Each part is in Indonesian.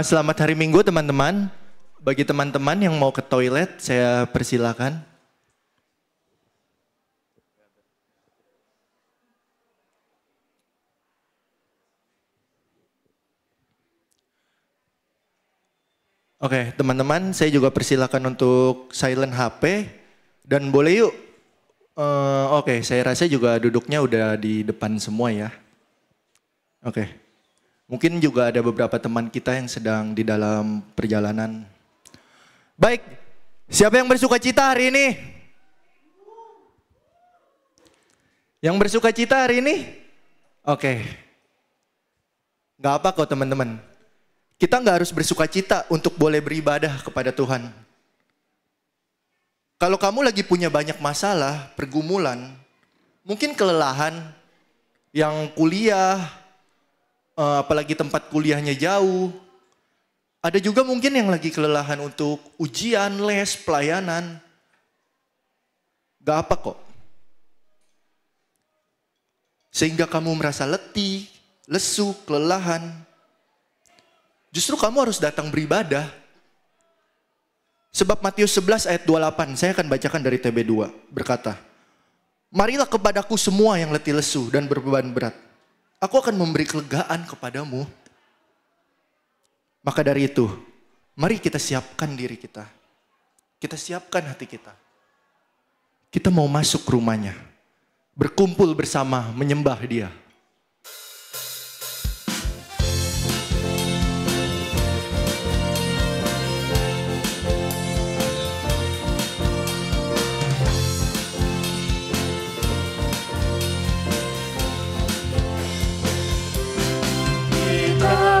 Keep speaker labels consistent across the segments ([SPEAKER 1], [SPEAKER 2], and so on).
[SPEAKER 1] Selamat hari Minggu teman-teman. Bagi teman-teman yang mau ke toilet, saya persilakan. Oke, teman-teman, saya juga persilakan untuk silent HP. Dan boleh yuk, oke, saya rasa juga duduknya udah di depan semua ya. Oke. Mungkin juga ada beberapa teman kita yang sedang di dalam perjalanan. Baik, siapa yang bersuka cita hari ini? Yang bersuka cita hari ini? Oke. Gak apa kok teman-teman. Kita gak harus bersuka cita untuk boleh beribadah kepada Tuhan. Kalau kamu lagi punya banyak masalah, pergumulan, mungkin kelelahan, yang kuliah, apalagi tempat kuliahnya jauh. Ada juga mungkin yang lagi kelelahan untuk ujian, les, pelayanan. Gak apa kok. Sehingga kamu merasa letih, lesu, kelelahan. Justru kamu harus datang beribadah. Sebab Matius 11 ayat 28, saya akan bacakan dari TB2, berkata, "Marilah kepadaku semua yang letih lesu dan berbeban berat. Aku akan memberi kelegaan kepadamu." Maka dari itu, mari kita siapkan diri kita. Kita siapkan hati kita. Kita mau masuk ke rumahnya. Berkumpul bersama, menyembah Dia.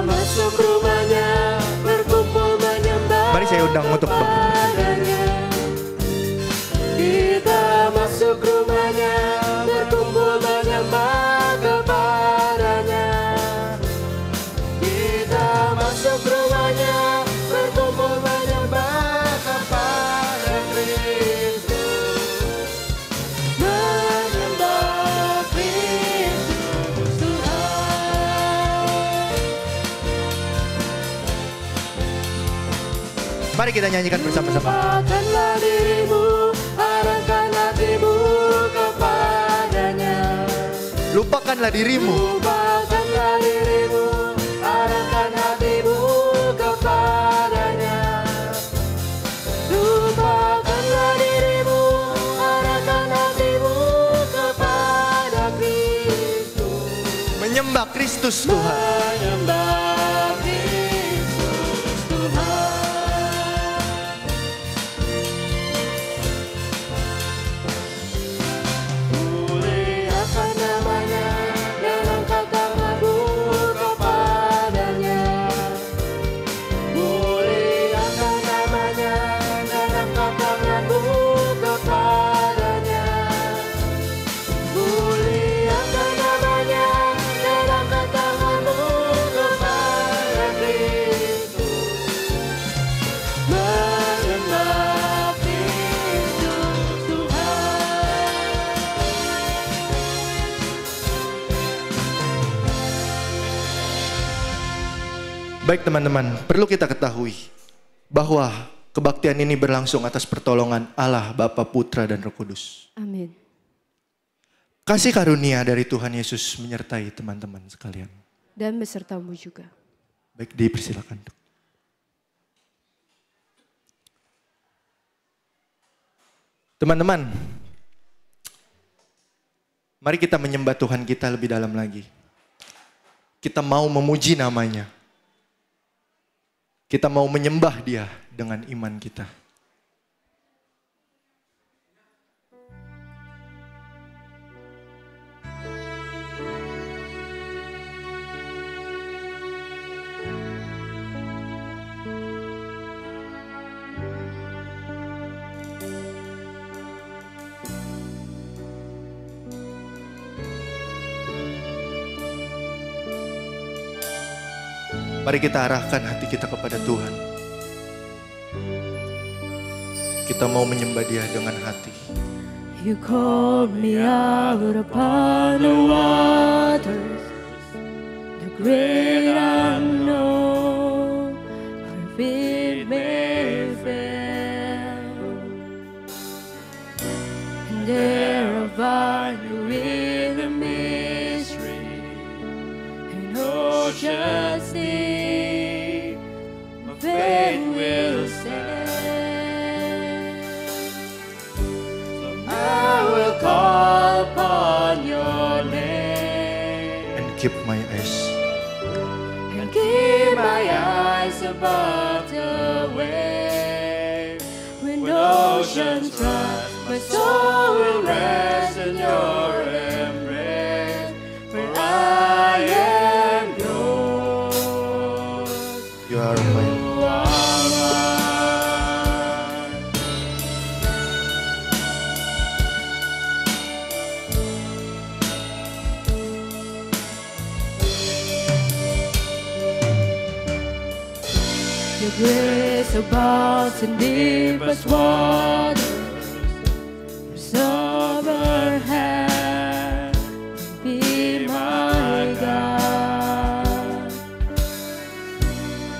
[SPEAKER 2] Masuk rumahnya, berkumpul menyembah.
[SPEAKER 1] Mari saya undang untuk
[SPEAKER 2] kepadanya. Kita masuk rumahnya, berkumpul menyembah kepadanya. Kita masuk rumahnya, berkumpul menyembah kepada Kristus. Menyembah Kristus Tuhan.
[SPEAKER 1] Mari kita nyanyikan bersama-sama.
[SPEAKER 2] Lupakanlah dirimu, arahkan hatimu kepadanya.
[SPEAKER 1] Lupakanlah dirimu.
[SPEAKER 2] Lupakanlah dirimu, arahkan hatimu kepadanya. Lupakanlah dirimu, arahkan hatimu kepada Kristus.
[SPEAKER 1] Menyembah Kristus Tuhan.
[SPEAKER 2] Menyembah Kristus Tuhan. Muliakan namanya dan angkat tanganmu kepadanya. Muliakan namanya dan angkat tanganmu kepadanya. Muliakan namanya dan angkat tanganmu kepada Kristus. Menyembah Kristus Tuhan.
[SPEAKER 1] Baik teman-teman, perlu kita ketahui bahwa kebaktian ini berlangsung atas pertolongan Allah, Bapa, Putra, dan Roh Kudus.
[SPEAKER 3] Amin.
[SPEAKER 1] Kasih karunia dari Tuhan Yesus menyertai teman-teman sekalian.
[SPEAKER 3] Dan besertamu juga.
[SPEAKER 1] Baik, dipersilakan. Teman-teman, mari kita menyembah Tuhan kita lebih dalam lagi. Kita mau memuji namanya. Kita mau menyembah Dia dengan iman kita. Mari kita arahkan hati kita kepada Tuhan. Kita mau menyembah Dia dengan hati.
[SPEAKER 3] You called me out upon the waters, the great unknown.
[SPEAKER 2] majesty, my faith will stand. I will call upon your name
[SPEAKER 1] and keep my eyes.
[SPEAKER 2] and keep my eyes above the waves. When oceans rise, my soul will rest in your embrace. For I am yours.
[SPEAKER 1] You are mine.
[SPEAKER 2] You are mine. Your grace abounds in deepest waters. Your sovereign hand be my God.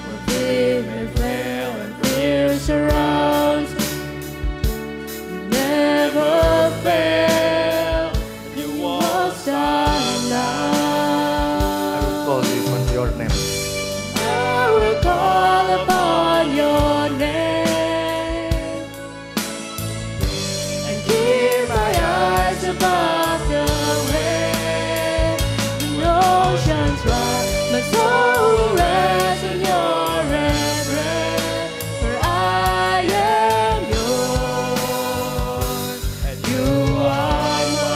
[SPEAKER 2] When fear may fail and fear surrounds me, you never fail. You won't stop
[SPEAKER 1] I will
[SPEAKER 2] now.
[SPEAKER 1] call upon your name.
[SPEAKER 2] I will call upon your name and keep my eyes above the waves. When oceans rise, my soul will rest in your embrace. For I am yours and you are mine.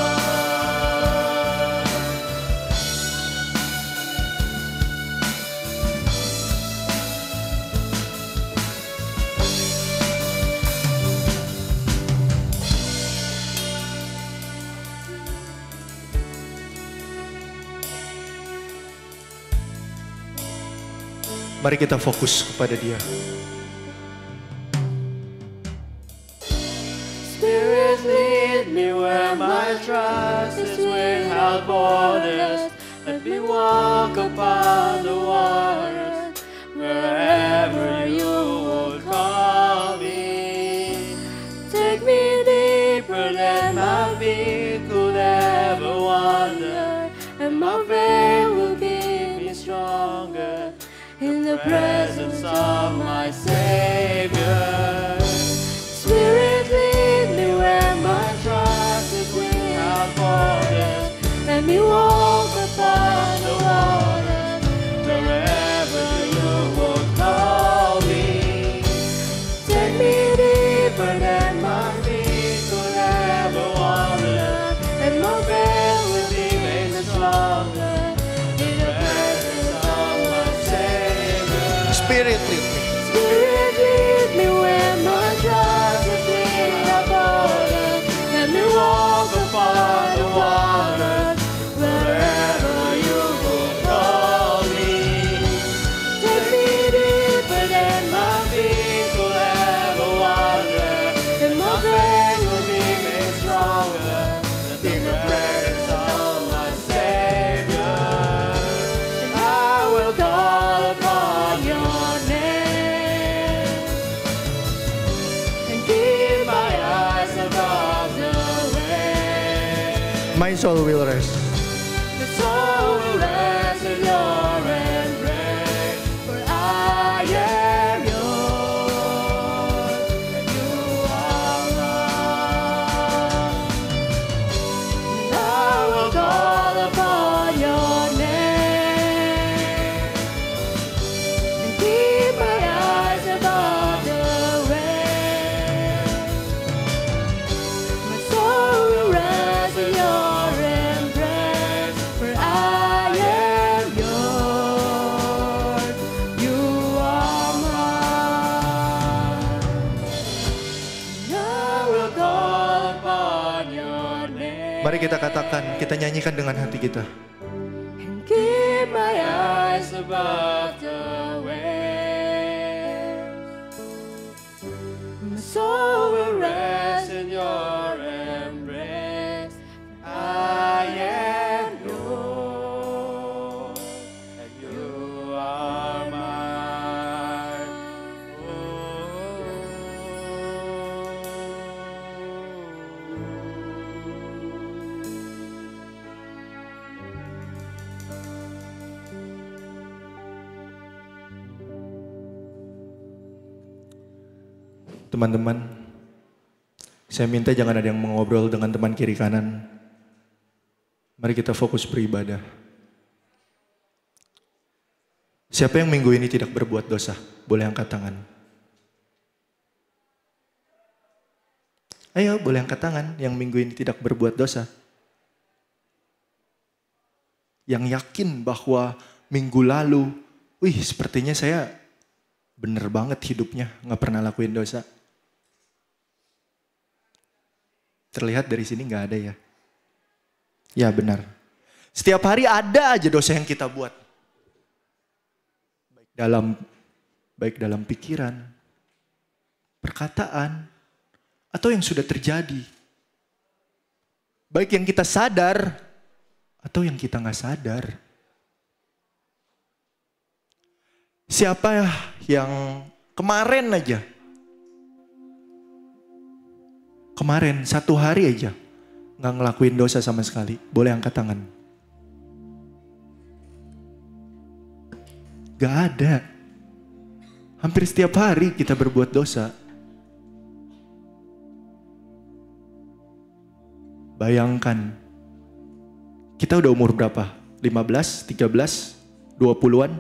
[SPEAKER 1] Mari kita fokus kepada Dia.
[SPEAKER 2] Spirit, lead me where my trust is without borders. Let me walk upon the waters wherever you would call me. Take me deeper than my feet could ever wander, and my faith will keep me stronger in the presence of my Savior. Spirit, lead me where my trust is without borders. Let me walk upon the waters wherever you would call me. Take me deeper than my feet could ever wander, and my faith will be made stronger in the presence of my Savior.
[SPEAKER 1] Spirit lead me.
[SPEAKER 2] Spirit, lead me where my trust is without borders. Let me walk upon the waters wherever you will call me. Take me deeper than my feet could ever wander, and my faith will be made stronger in the presence of my Savior. And I will call upon your name and keep my eyes above the waves.
[SPEAKER 1] My soul will rest.
[SPEAKER 2] The soul will rest in your embrace, for I am yours and you are mine. And I will call upon your name and keep my eyes above the waves. My soul will rest in your embrace, for I am yours, you are mine. And I will call upon your name
[SPEAKER 1] Mari kita katakan, kita nyanyikan dengan hati kita.
[SPEAKER 2] and keep my eyes above the waves. My soul will rest in your embrace. I am yours and you are mine. Oh.
[SPEAKER 1] Teman-teman, saya minta jangan ada yang mengobrol dengan teman kiri kanan. Mari kita fokus beribadah. Siapa yang minggu ini tidak berbuat dosa? Boleh angkat tangan. Ayo, boleh angkat tangan yang minggu ini tidak berbuat dosa. Yang yakin bahwa minggu lalu, sepertinya saya bener banget hidupnya, gak pernah lakuin dosa. Terlihat dari sini gak ada ya? Ya benar. Setiap hari ada aja dosa yang kita buat. Baik dalam pikiran, perkataan, atau yang sudah terjadi. Baik yang kita sadar, atau yang kita gak sadar. Siapa yang kemarin aja, satu hari aja gak ngelakuin dosa sama sekali? Boleh angkat tangan. Gak ada. Hampir setiap hari kita berbuat dosa. Bayangkan, kita udah umur berapa? 15, 13, 20-an?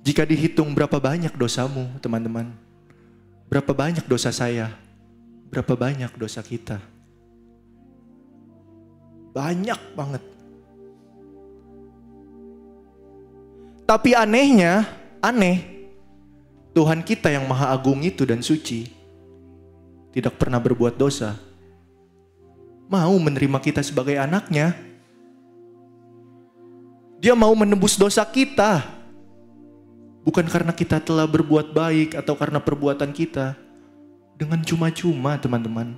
[SPEAKER 1] Jika dihitung berapa banyak dosamu, teman-teman? Berapa banyak dosa saya? Berapa banyak dosa kita? Banyak banget. Tapi aneh, Tuhan kita yang maha agung itu dan suci, tidak pernah berbuat dosa, mau menerima kita sebagai anaknya. Dia mau menebus dosa kita. Bukan karena kita telah berbuat baik atau karena perbuatan kita. Dengan cuma-cuma, teman-teman.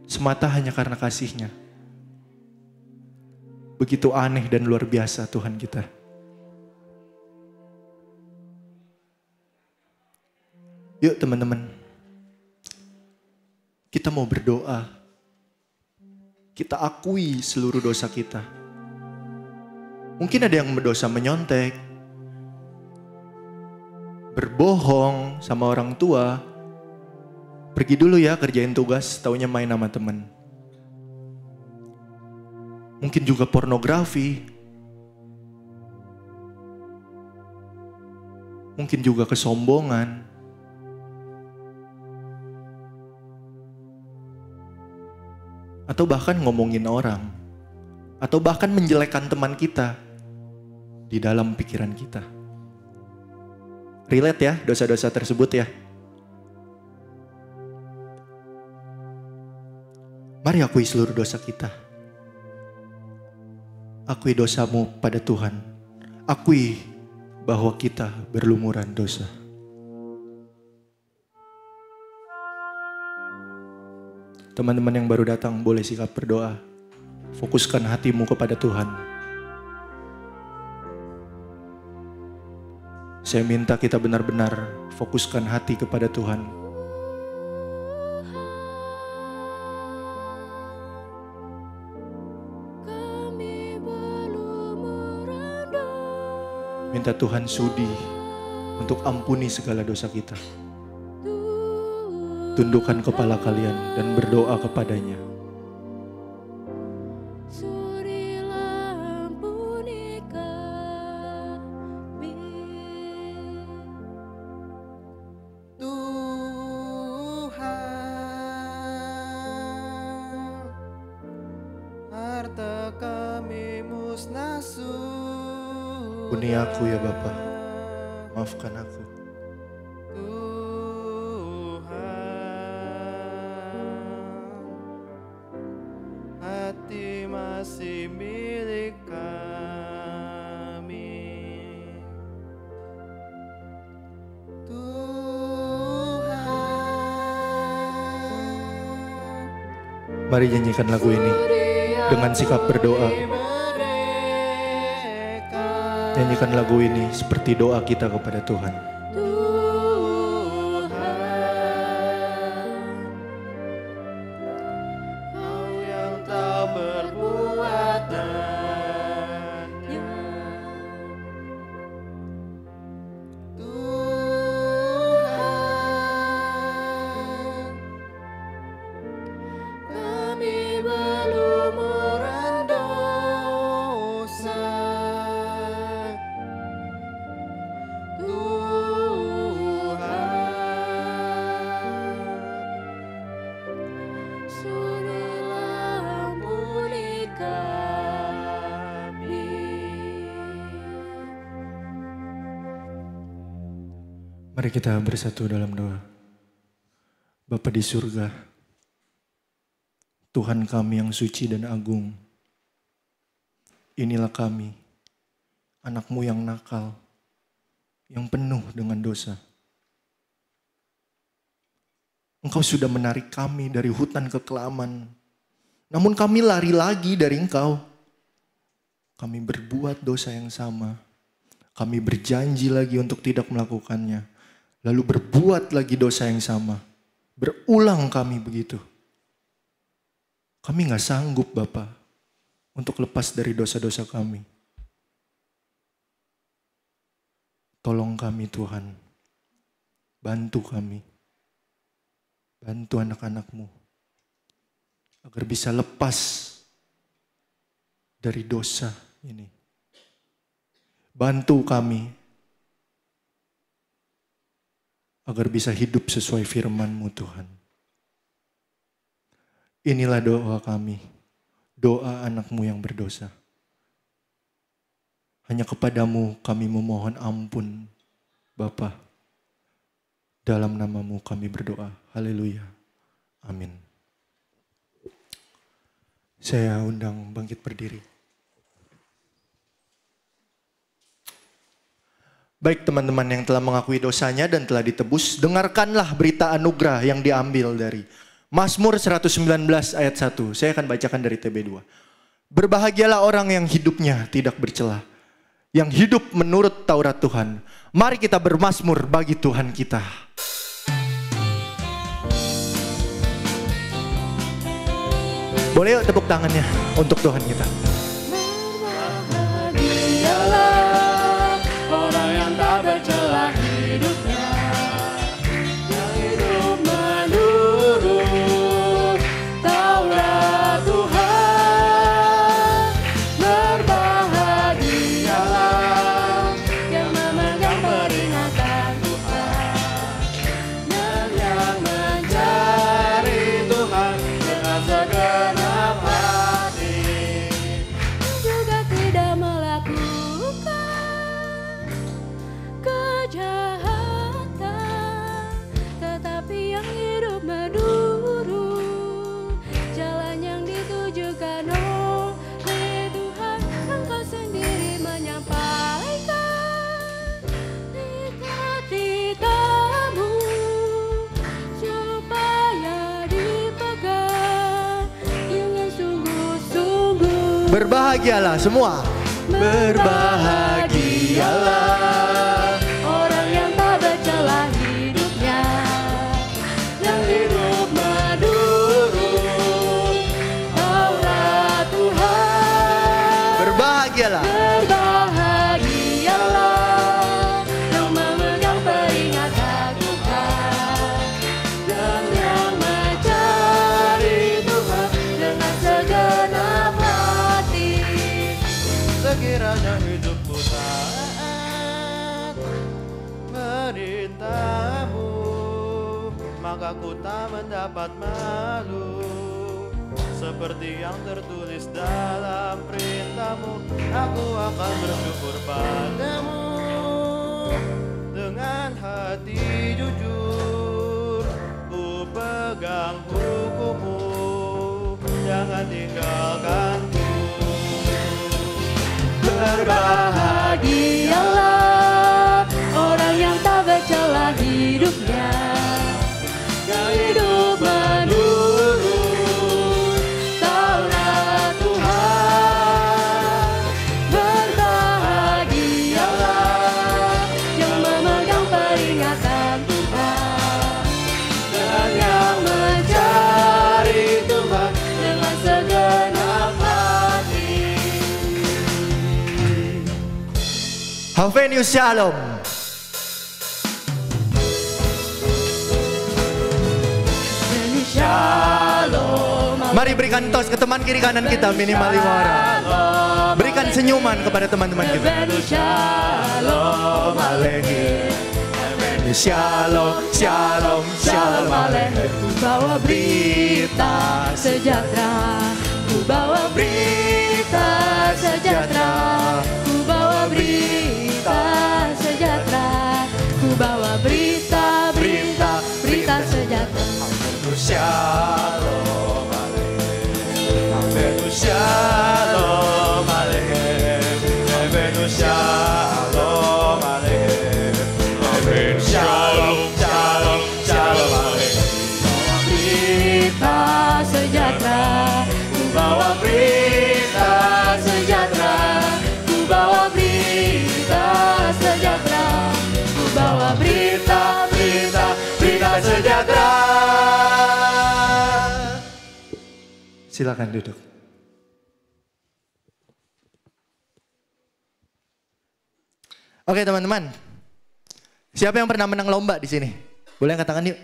[SPEAKER 1] Semata hanya karena kasih-Nya. Begitu aneh dan luar biasa Tuhan kita. Yuk teman-teman. Kita mau berdoa. Kita akui seluruh dosa kita. Mungkin ada yang berdosa menyontek, berbohong sama orang tua, pergi dulu ya kerjain tugas, taunya main sama temen. Mungkin juga pornografi, mungkin juga kesombongan, atau bahkan ngomongin orang, atau bahkan menjelekkan teman kita di dalam pikiran kita. Relate ya dosa-dosa tersebut ya. Mari akui seluruh dosa kita. Akui dosamu pada Tuhan. Akui bahwa kita berlumuran dosa. Teman-teman yang baru datang boleh sikap berdoa. Fokuskan hatimu kepada Tuhan. Saya minta kita benar-benar fokuskan hati kepada Tuhan. Minta Tuhan sudi untuk ampuni segala dosa kita. Tundukkan kepala kalian dan berdoa kepadanya. Ampuni aku ya Bapa, maafkan aku.
[SPEAKER 2] Hati masih milik kami.
[SPEAKER 1] Mari nyanyikan lagu ini dengan sikap berdoa. Nyanyikan lagu ini seperti doa kita kepada Tuhan.
[SPEAKER 2] Kau yang tak berbuat
[SPEAKER 1] Mari kita bersatu dalam doa. Bapa di surga, Tuhan kami yang suci dan agung, inilah kami, anak-Mu yang nakal, yang penuh dengan dosa. Engkau sudah menarik kami dari hutan kekelaman, namun kami lari lagi dari Engkau. Kami berbuat dosa yang sama, kami berjanji lagi untuk tidak melakukannya, lalu berbuat lagi dosa yang sama. Berulang kami begitu. Kami gak sanggup Bapa untuk lepas dari dosa-dosa kami. Tolong kami Tuhan. Bantu kami. Bantu anak-anak-Mu. Agar bisa lepas dari dosa ini. Bantu kami agar bisa hidup sesuai firman-Mu Tuhan. Inilah doa kami, doa anak-Mu yang berdosa. Hanya kepadamu kami memohon ampun, Bapa. Dalam nama-Mu kami berdoa. Haleluya. Amin. Saya undang bangkit berdiri. Baik teman-teman yang telah mengakui dosanya dan telah ditebus, dengarkanlah berita anugerah yang diambil dari Mazmur 119 ayat 1. Saya akan bacakan dari TB2. Berbahagialah orang yang hidupnya tidak bercela, yang hidup menurut Taurat Tuhan. Mari kita bermazmur bagi Tuhan kita. Boleh yuk tepuk tangannya untuk Tuhan kita.
[SPEAKER 2] Bercelah hidupnya, yang hidup menurut Taurat Tuhan. Berbahagialah yang memegang peringatan Tuhan, dan yang mencari Tuhan dengan segenap hati, juga tidak melakukan kejahatan, tetapi yang hidup menurut jalan yang ditujukan oleh Tuhan. Engkau sendiri menyampaikan cita-citamu supaya dipegang dengan sungguh-sungguh.
[SPEAKER 1] Berbahagialah semua. Berbahagialah
[SPEAKER 2] orang yang tak bercelah hidupnya, yang hidup menurut Taurat Tuhan.
[SPEAKER 1] Berbahagialah.
[SPEAKER 2] Berbahagialah yang memegang peringatan Tuhan, dan yang mencari Tuhan dengan segenap hati. Sekiranya hidupku taat perintah-Mu, maka ku tak mendapat malu. Seperti yang tertulis dalam perintah-Mu, aku akan bersyukur padamu. Dengan hati jujur ku pegang hukum-Mu, jangan tinggalkanku. Berbahagialah orang yang tak bercelah hidupnya, yang hidup menurut Taurat Tuhan. Berbahagialah yang memegang peringatan Tuhan, dan yang mencari Tuhan dengan segenap hati.
[SPEAKER 1] Havenius Shalom.
[SPEAKER 2] Shalom.
[SPEAKER 1] Mari berikan tos ke teman kiri kanan kita minimal 5 orang. Berikan senyuman kepada teman-teman kita.
[SPEAKER 2] Shalom Alehi.
[SPEAKER 1] Shalom, shalom, shalom Alehi.
[SPEAKER 2] Ku bawa berita sejahtera, ku bawa berita sejahtera, ku bawa berita sejahtera, ku bawa berita
[SPEAKER 1] Silakan duduk. Oke teman-teman, siapa yang pernah menang lomba di sini? Boleh angkat tangan yuk.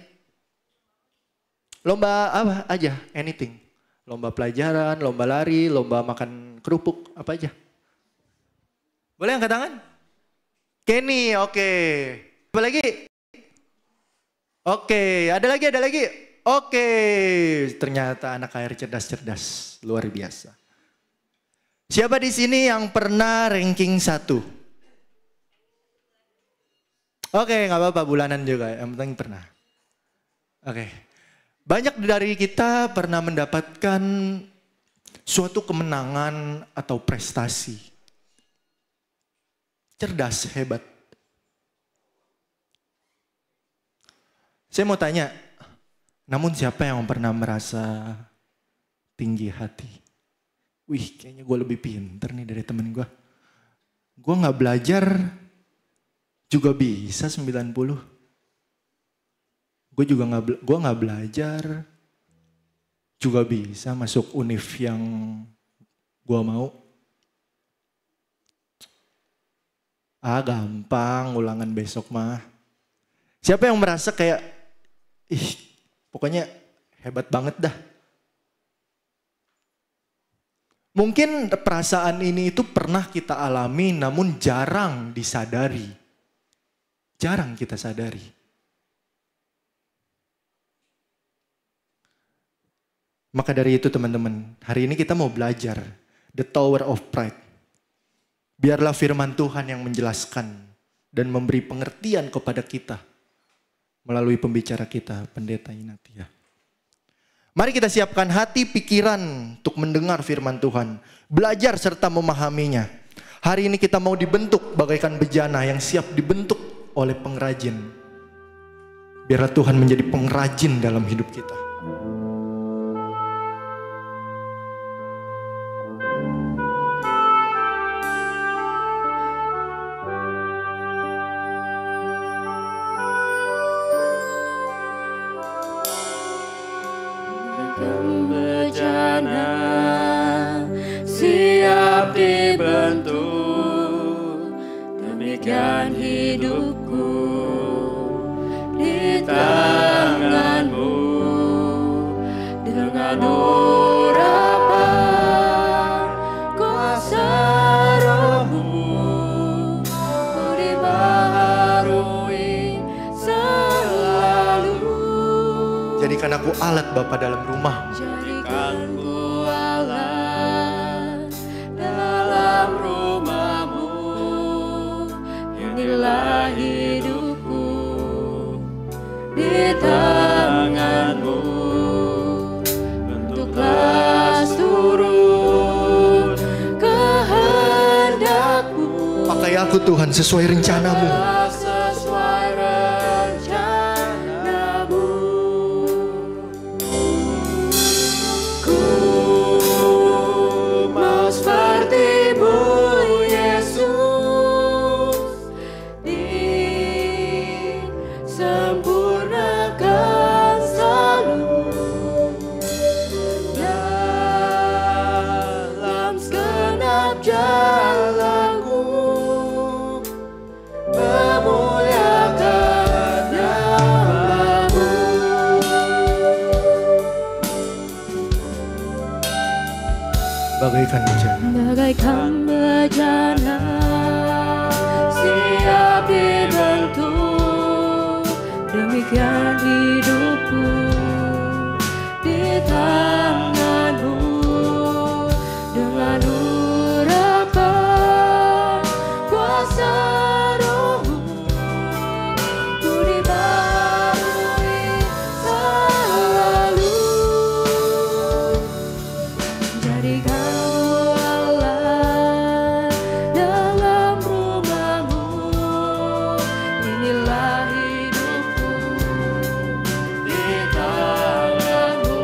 [SPEAKER 1] Lomba apa aja, anything. Lomba pelajaran, lomba lari, lomba makan kerupuk, apa aja. Boleh angkat tangan? Kenny, oke. Apa lagi? Oke, ada lagi. Oke, ternyata anak air cerdas-cerdas, luar biasa. Siapa di sini yang pernah ranking 1? Oke, nggak apa-apa, bulanan juga, yang penting pernah. Oke, banyak dari kita pernah mendapatkan suatu kemenangan atau prestasi. Cerdas, hebat. Saya mau tanya, namun siapa yang pernah merasa tinggi hati? Wih, kayaknya gue lebih pinter nih dari temen gue. Gue gak belajar juga bisa 90. Gue gak belajar juga bisa masuk univ yang gue mau. Gampang, ulangan besok mah. Siapa yang merasa kayak, pokoknya hebat banget dah. Mungkin perasaan ini itu pernah kita alami namun jarang disadari. Jarang kita sadari. Maka dari itu teman-teman, hari ini kita mau belajar The Tower of Pride. Biarlah firman Tuhan yang menjelaskan dan memberi pengertian kepada kita melalui pembicara kita, Pendeta Inatia. Mari kita siapkan hati pikiran untuk mendengar firman Tuhan. Belajar serta memahaminya. Hari ini kita mau dibentuk bagaikan bejana yang siap dibentuk oleh pengrajin. Biarlah Tuhan menjadi pengrajin dalam hidup kita.
[SPEAKER 2] Bejana siap dibentuk, demikian hidupku di tanganmu. Dengan urapan kuasa Roh-Mu, ku dibaharui selalu.
[SPEAKER 1] Jadikan aku alat Bapa dalam rumah.
[SPEAKER 2] Jadikan ku alat dalam rumah-Mu. Inilah hidupku di tangan-Mu. Bentuklah seturut kehendak-Mu.
[SPEAKER 1] Pakai aku Tuhan sesuai rencana-Mu.
[SPEAKER 2] Sesuai rencana-Mu. Ku mau seperti-Mu Yesus, disempurnakan selalu dalam segenap jalanku, memuliakan nama-Mu.
[SPEAKER 1] Bagaikan bejana.
[SPEAKER 3] bagaikan bejana
[SPEAKER 2] Siap dibentuk,
[SPEAKER 3] demikian hidupku di tangan-Mu. Dengan urapan kuasa Roh-Mu, ku dibaharui selalu. Jadikan ku alat dalam rumah-Mu. Inilah hidupku
[SPEAKER 2] di tangan-Mu.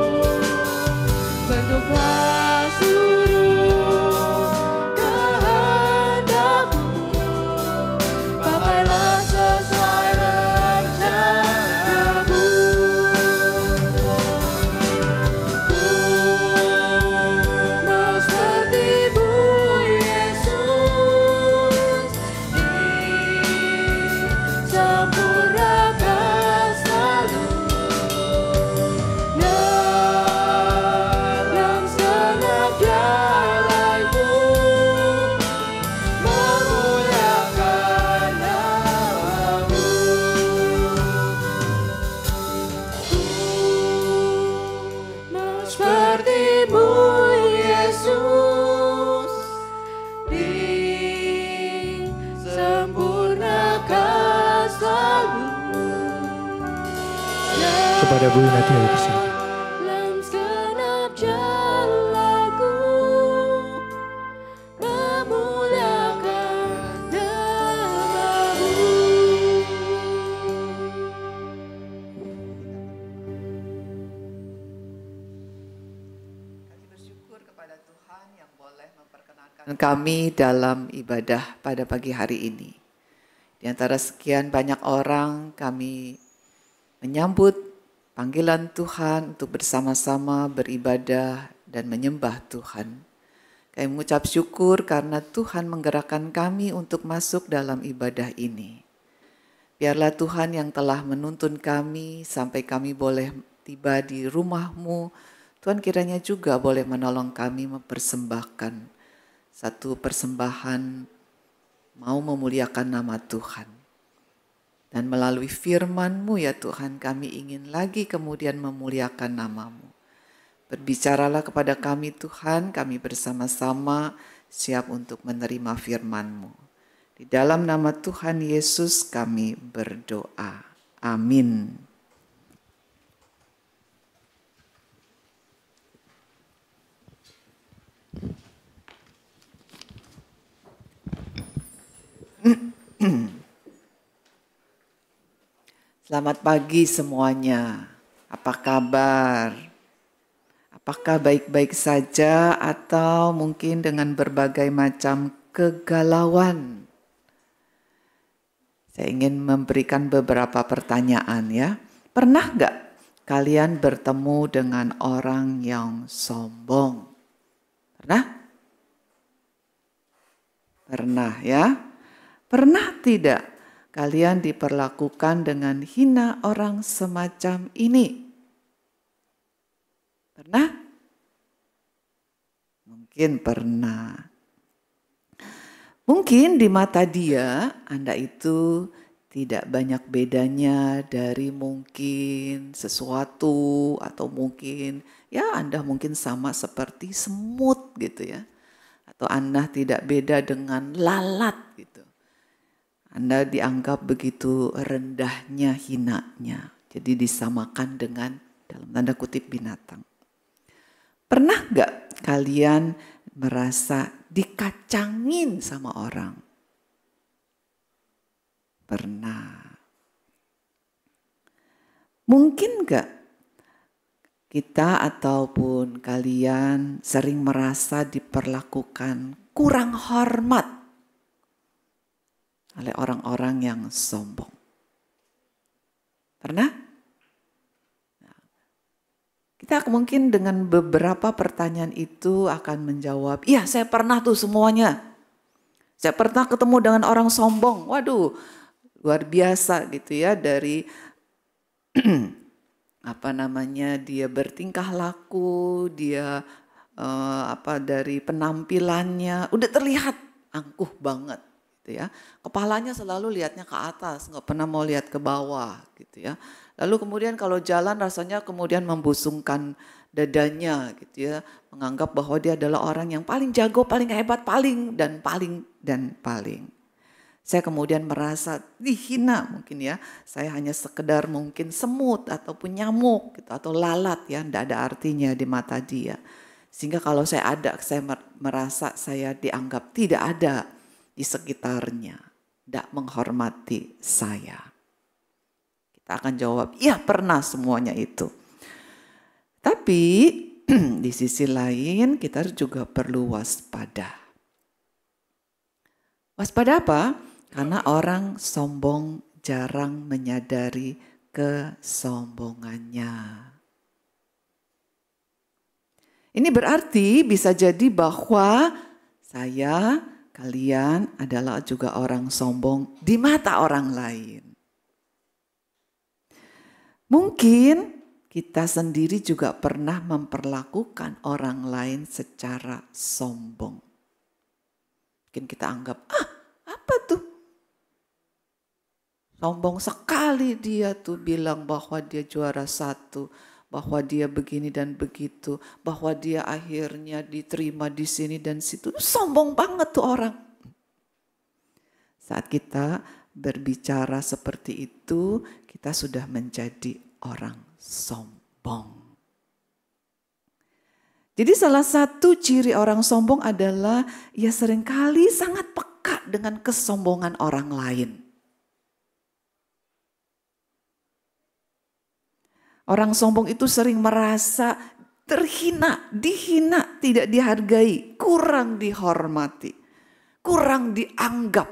[SPEAKER 1] kepada Bu Nadia persilakan.
[SPEAKER 3] dalam segenap jalanku memuliakan nama-Mu.
[SPEAKER 4] Kami bersyukur kepada Tuhan yang boleh memperkenalkan kami dalam ibadah pada pagi hari ini. Di antara sekian banyak orang, kami menyambut panggilan Tuhan untuk bersama-sama beribadah dan menyembah Tuhan. Kami mengucap syukur karena Tuhan menggerakkan kami untuk masuk dalam ibadah ini. Biarlah Tuhan yang telah menuntun kami sampai kami boleh tiba di rumah-Mu, Tuhan kiranya juga boleh menolong kami mempersembahkan satu persembahan mau memuliakan nama Tuhan. Dan melalui firman-Mu ya Tuhan, kami ingin lagi kemudian memuliakan nama-Mu. Berbicaralah kepada kami Tuhan, kami bersama-sama siap untuk menerima firman-Mu. Di dalam nama Tuhan Yesus kami berdoa. Amin. Selamat pagi semuanya. Apa kabar? Apakah baik-baik saja atau mungkin dengan berbagai macam kegalauan? Saya ingin memberikan beberapa pertanyaan ya. Pernah nggak kalian bertemu dengan orang yang sombong? Pernah? Pernah ya? Pernah tidak kalian diperlakukan dengan hina orang semacam ini? Pernah? Mungkin pernah. Mungkin di mata dia Anda itu tidak banyak bedanya dari mungkin sesuatu atau mungkin ya Anda mungkin sama seperti semut gitu ya. Atau Anda tidak beda dengan lalat gitu. Anda dianggap begitu rendahnya, hinanya. Jadi disamakan dengan dalam tanda kutip binatang. Pernah gak kalian merasa dikacangin sama orang? Pernah. Mungkin gak kita ataupun kalian sering merasa diperlakukan kurang hormat oleh orang-orang yang sombong? Pernah? Nah, kita mungkin dengan beberapa pertanyaan itu akan menjawab, iya saya pernah tuh semuanya. Saya pernah ketemu dengan orang sombong. Waduh, luar biasa gitu ya, dari dia bertingkah laku, dia dari penampilannya udah terlihat angkuh banget. Ya, kepalanya selalu lihatnya ke atas, nggak pernah mau lihat ke bawah gitu ya. Lalu kemudian kalau jalan rasanya kemudian membusungkan dadanya gitu ya, menganggap bahwa dia adalah orang yang paling jago, paling hebat, paling. Saya kemudian merasa dihina mungkin ya, saya hanya sekedar mungkin semut ataupun nyamuk gitu, atau lalat ya, tidak ada artinya di mata dia. Sehingga kalau saya merasa saya dianggap tidak ada di sekitarnya, tidak menghormati saya. Kita akan jawab, iya pernah semuanya itu. Tapi di sisi lain kita juga perlu waspada. Waspada apa? Karena orang sombong jarang menyadari kesombongannya. Ini berarti bisa jadi bahwa kalian adalah juga orang sombong di mata orang lain. Mungkin kita sendiri juga pernah memperlakukan orang lain secara sombong. Mungkin kita anggap, apa tuh? Sombong sekali dia tuh bilang bahwa dia juara 1. Bahwa dia begini dan begitu, bahwa dia akhirnya diterima di sini dan situ. Sombong banget tuh orang. Saat kita berbicara seperti itu, kita sudah menjadi orang sombong. Jadi salah satu ciri orang sombong adalah ia seringkali sangat peka dengan kesombongan orang lain. Orang sombong itu sering merasa terhina, dihina, tidak dihargai, kurang dihormati, kurang dianggap.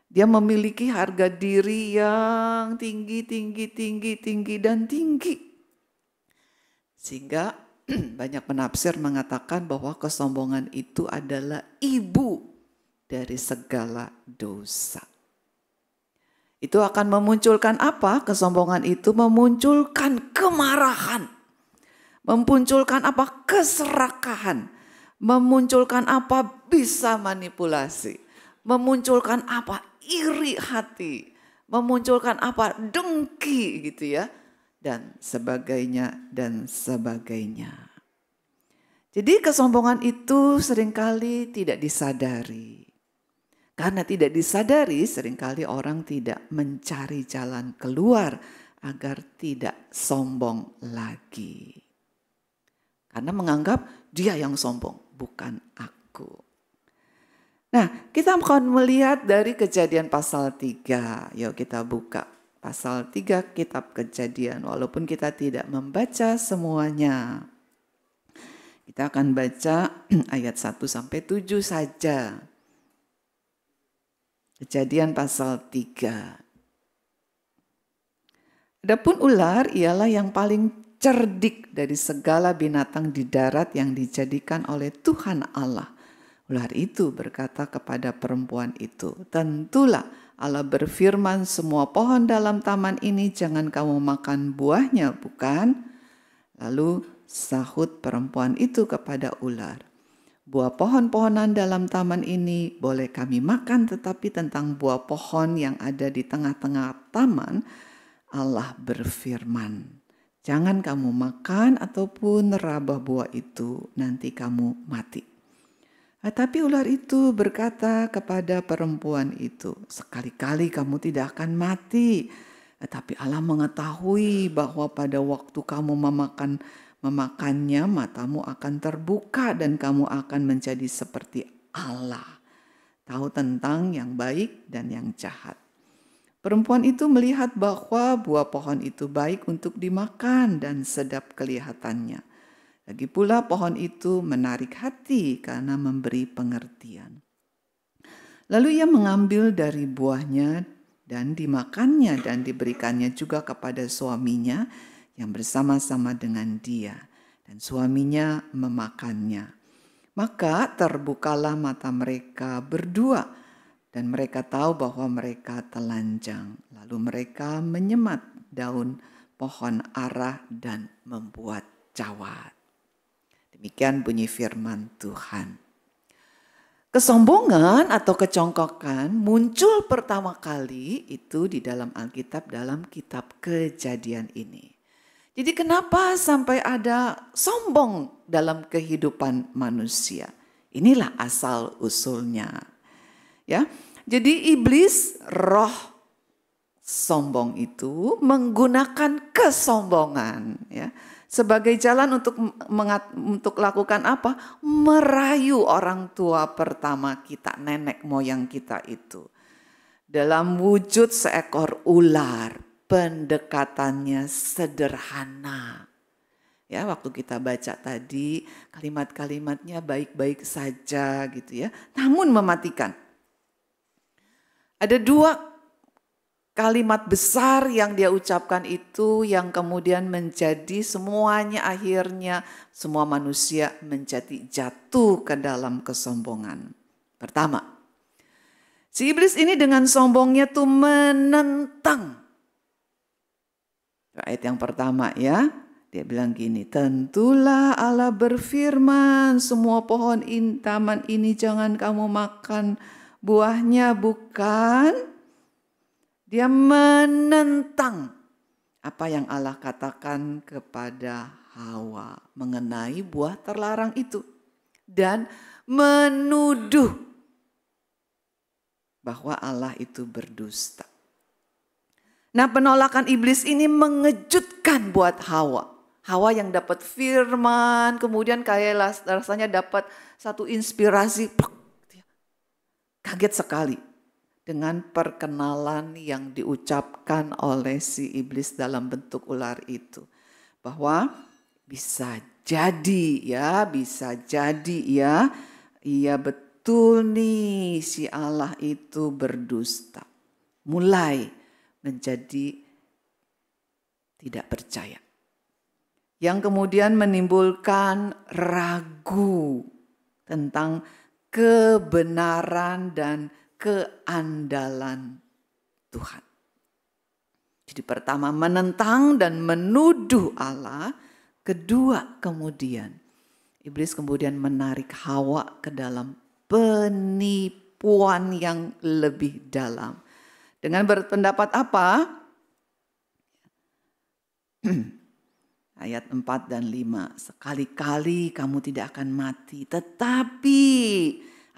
[SPEAKER 4] Dia memiliki harga diri yang tinggi, dan tinggi. Sehingga banyak penafsir mengatakan bahwa kesombongan itu adalah ibu dari segala dosa. Itu akan memunculkan apa? Kesombongan itu memunculkan kemarahan. Memunculkan apa? Keserakahan. Memunculkan apa? Bisa manipulasi. Memunculkan apa? Iri hati. Memunculkan apa? Dengki gitu ya. Dan sebagainya, dan sebagainya. Jadi kesombongan itu seringkali tidak disadari. Karena tidak disadari, seringkali orang tidak mencari jalan keluar agar tidak sombong lagi. Karena menganggap dia yang sombong, bukan aku. Nah, kita akan melihat dari Kejadian pasal 3. Yuk kita buka pasal 3 kitab Kejadian. Walaupun kita tidak membaca semuanya. Kita akan baca ayat 1-7 saja. Kejadian pasal 3. Adapun ular ialah yang paling cerdik dari segala binatang di darat yang dijadikan oleh Tuhan Allah. Ular itu berkata kepada perempuan itu, tentulah Allah berfirman, semua pohon dalam taman ini jangan kamu makan buahnya, bukan? Lalu sahut perempuan itu kepada ular, buah pohon-pohonan dalam taman ini boleh kami makan, tetapi tentang buah pohon yang ada di tengah-tengah taman, Allah berfirman, jangan kamu makan ataupun meraba buah itu, nanti kamu mati. Tapi ular itu berkata kepada perempuan itu, sekali-kali kamu tidak akan mati. Tapi Allah mengetahui bahwa pada waktu kamu memakannya, matamu akan terbuka dan kamu akan menjadi seperti Allah. Tahu tentang yang baik dan yang jahat. Perempuan itu melihat bahwa buah pohon itu baik untuk dimakan dan sedap kelihatannya. Lagi pula pohon itu menarik hati karena memberi pengertian. Lalu ia mengambil dari buahnya dan dimakannya dan diberikannya juga kepada suaminya yang bersama-sama dengan dia. Dan suaminya memakannya. Maka terbukalah mata mereka berdua dan mereka tahu bahwa mereka telanjang. Lalu mereka menyemat daun pohon ara dan membuat cawat. Demikian bunyi firman Tuhan. Kesombongan atau kecongkokan muncul pertama kali itu di dalam Alkitab, dalam kitab Kejadian ini. Jadi kenapa sampai ada sombong dalam kehidupan manusia? Inilah asal usulnya. Ya. Jadi iblis, roh sombong itu menggunakan kesombongan ya. Sebagai jalan untuk lakukan apa? Merayu orang tua pertama kita, nenek moyang kita itu. Dalam wujud seekor ular, pendekatannya sederhana. Ya, waktu kita baca tadi, kalimat-kalimatnya baik-baik saja gitu ya. Namun mematikan. Ada dua kalimat besar yang dia ucapkan itu yang kemudian menjadi semuanya akhirnya semua manusia menjadi jatuh ke dalam kesombongan. Pertama, si iblis ini dengan sombongnya tuh menentang. Ayat yang pertama ya, dia bilang gini, tentulah Allah berfirman semua pohon taman ini jangan kamu makan buahnya, bukan? Dia menentang apa yang Allah katakan kepada Hawa mengenai buah terlarang itu. Dan menuduh bahwa Allah itu berdusta. Nah, penolakan iblis ini mengejutkan buat Hawa. Hawa yang dapat firman, kemudian kayak rasanya dapat satu inspirasi. Kaget sekali dengan perkenalan yang diucapkan oleh si iblis dalam bentuk ular itu. Bahwa bisa jadi ya, iya betul nih si Allah itu berdusta. Mulai menjadi tidak percaya. Yang kemudian menimbulkan ragu tentang kebenaran dan keandalan Tuhan. Jadi pertama menentang dan menuduh Allah. Kedua kemudian iblis kemudian menarik Hawa ke dalam penipuan yang lebih dalam. Dengan berpendapat apa? Ayat 4 dan 5. Sekali-kali kamu tidak akan mati. Tetapi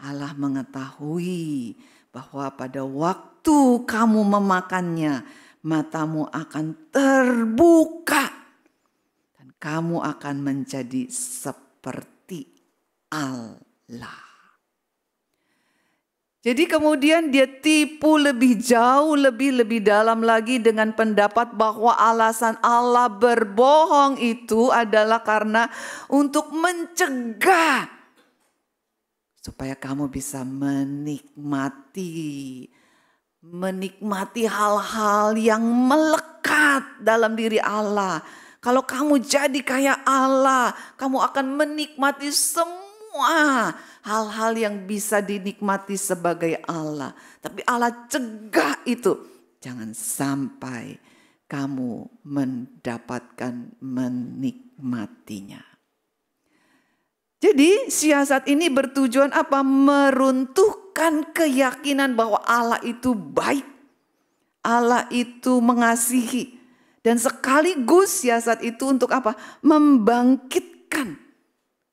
[SPEAKER 4] Allah mengetahui bahwa pada waktu kamu memakannya, matamu akan terbuka. Dan kamu akan menjadi seperti Allah. Jadi kemudian dia tipu lebih jauh, lebih dalam lagi dengan pendapat bahwa alasan Allah berbohong itu adalah karena untuk mencegah supaya kamu bisa menikmati hal-hal yang melekat dalam diri Allah. Kalau kamu jadi kayak Allah, kamu akan menikmati semua hal-hal yang bisa dinikmati sebagai Allah. Tapi Allah cegah itu. Jangan sampai kamu mendapatkan menikmatinya. Jadi siasat ini bertujuan apa? Meruntuhkan keyakinan bahwa Allah itu baik. Allah itu mengasihi. Dan sekaligus siasat itu untuk apa? Membangkitkan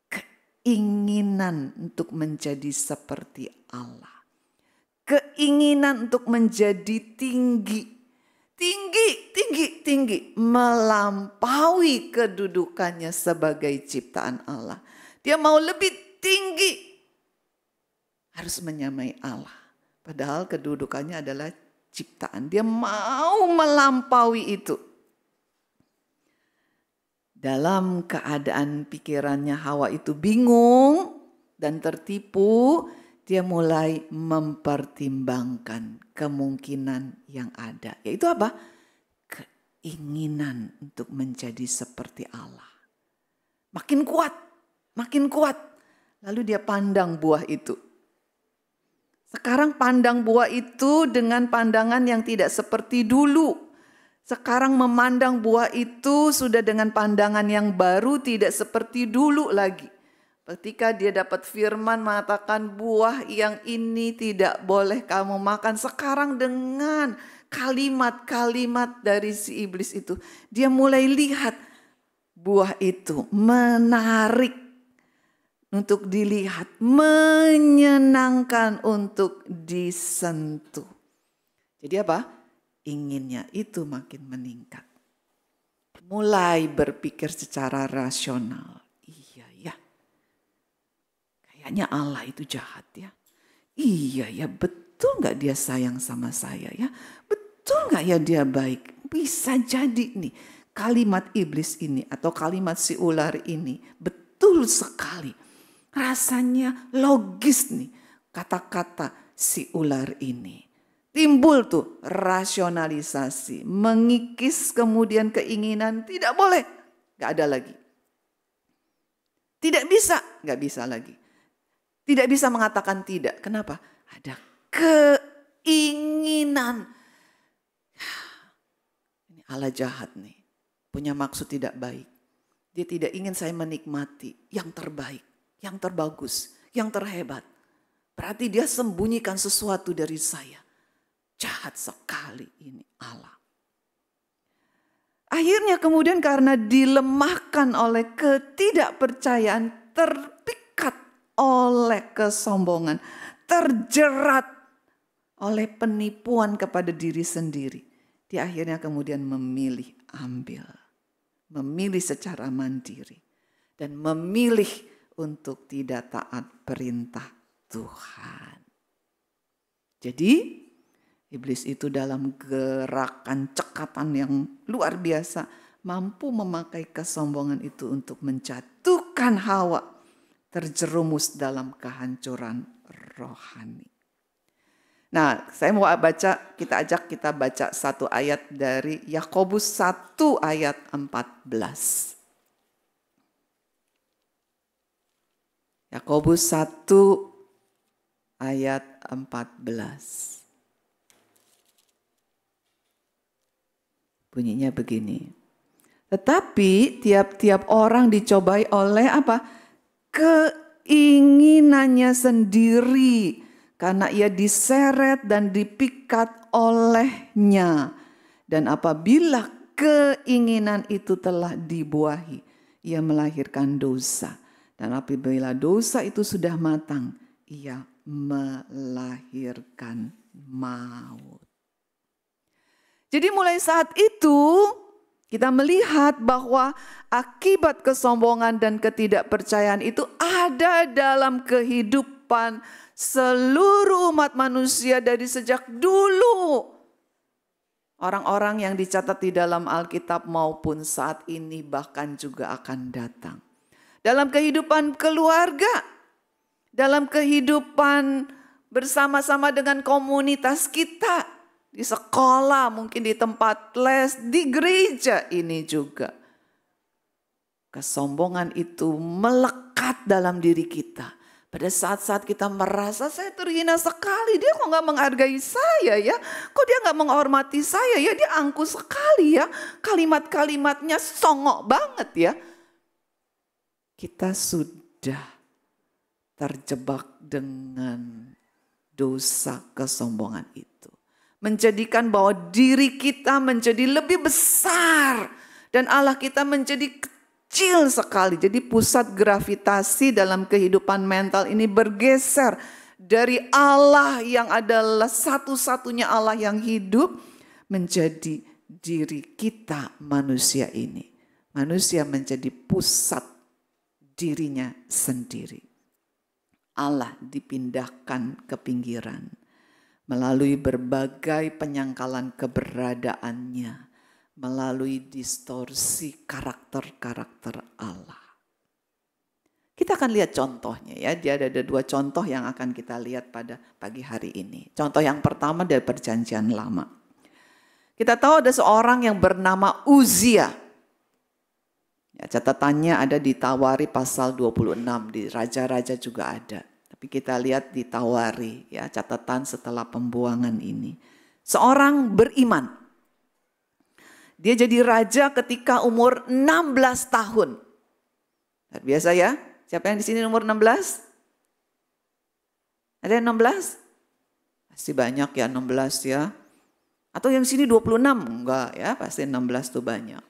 [SPEAKER 4] keinginan untuk menjadi seperti Allah. Keinginan untuk menjadi tinggi. Melampaui kedudukannya sebagai ciptaan Allah. Dia mau lebih tinggi. Harus menyamai Allah. Padahal kedudukannya adalah ciptaan. Dia mau melampaui itu. Dalam keadaan pikirannya Hawa itu bingung dan tertipu, dia mulai mempertimbangkan kemungkinan yang ada. Yaitu apa? Keinginan untuk menjadi seperti Allah. Makin kuat. Lalu dia pandang buah itu. Sekarang pandang buah itu dengan pandangan yang tidak seperti dulu. Sekarang memandang buah itu sudah dengan pandangan yang baru, tidak seperti dulu lagi. Ketika dia dapat firman mengatakan buah yang ini tidak boleh kamu makan. Sekarang dengan kalimat-kalimat dari si iblis itu, dia mulai lihat buah itu menarik untuk dilihat, menyenangkan untuk disentuh. Jadi apa? Inginnya itu makin meningkat. Mulai berpikir secara rasional. Iya ya, kayaknya Allah itu jahat ya. Iya ya, betul gak dia sayang sama saya ya? Betul gak ya dia baik? Bisa jadi nih kalimat iblis ini atau kalimat si ular ini betul sekali. Rasanya logis nih kata-kata si ular ini. Timbul tuh rasionalisasi, mengikis kemudian keinginan, tidak boleh, gak ada lagi. Tidak bisa, gak bisa lagi. Tidak bisa mengatakan tidak, kenapa? Ada keinginan. Ini Allah jahat nih, punya maksud tidak baik. Dia tidak ingin saya menikmati yang terbaik, yang terbagus, yang terhebat. Berarti dia sembunyikan sesuatu dari saya. Jahat sekali ini Allah. Akhirnya kemudian karena dilemahkan oleh ketidakpercayaan, terpikat oleh kesombongan, terjerat oleh penipuan kepada diri sendiri. dia akhirnya kemudian memilih ambil. Memilih secara mandiri. Dan memilih untuk tidak taat perintah Tuhan. Jadi iblis itu dalam gerakan cekatan yang luar biasa mampu memakai kesombongan itu untuk menjatuhkan Hawa terjerumus dalam kehancuran rohani. Nah, saya mau ajak kita baca satu ayat dari Yakobus 1 ayat 14. Yakobus 1 ayat 14. Bunyinya begini. Tetapi tiap-tiap orang dicobai oleh apa? Keinginannya sendiri. Karena ia diseret dan dipikat olehnya. Dan apabila keinginan itu telah dibuahi, ia melahirkan dosa. Dan apabila dosa itu sudah matang, ia melahirkan maut. Jadi mulai saat itu kita melihat bahwa akibat kesombongan dan ketidakpercayaan itu ada dalam kehidupan seluruh umat manusia dari sejak dulu. Orang-orang yang dicatat di dalam Alkitab maupun saat ini bahkan juga akan datang. Dalam kehidupan keluarga, dalam kehidupan bersama-sama dengan komunitas kita, di sekolah, mungkin di tempat les, di gereja ini juga. Kesombongan itu melekat dalam diri kita. Pada saat-saat kita merasa saya terhina sekali, dia kok gak menghargai saya ya, kok dia gak menghormati saya ya, dia angkuh sekali ya, kalimat-kalimatnya songok banget ya. Kita sudah terjebak dengan dosa kesombongan itu. Menjadikan bahwa diri kita menjadi lebih besar dan Allah kita menjadi kecil sekali. Jadi pusat gravitasi dalam kehidupan mental ini bergeser dari Allah yang adalah satu-satunya Allah yang hidup menjadi diri kita manusia ini. Manusia menjadi pusat dirinya sendiri. Allah dipindahkan ke pinggiran. Melalui berbagai penyangkalan keberadaannya, melalui distorsi karakter-karakter Allah. Kita akan lihat contohnya ya, dia ada dua contoh yang akan kita lihat pada pagi hari ini. Contoh yang pertama dari Perjanjian Lama. Kita tahu ada seorang yang bernama Uzia. Ya, catatannya ada di Tawari pasal 26, di Raja-Raja juga ada. Tapi kita lihat di Tawari ya, catatan setelah pembuangan ini. Seorang beriman. Dia jadi raja ketika umur 16 tahun. Luar biasa ya. Siapa yang di sini umur 16? Ada yang 16? Pasti banyak ya 16 ya. Atau yang sini 26? Enggak ya, pasti 16 tuh banyak.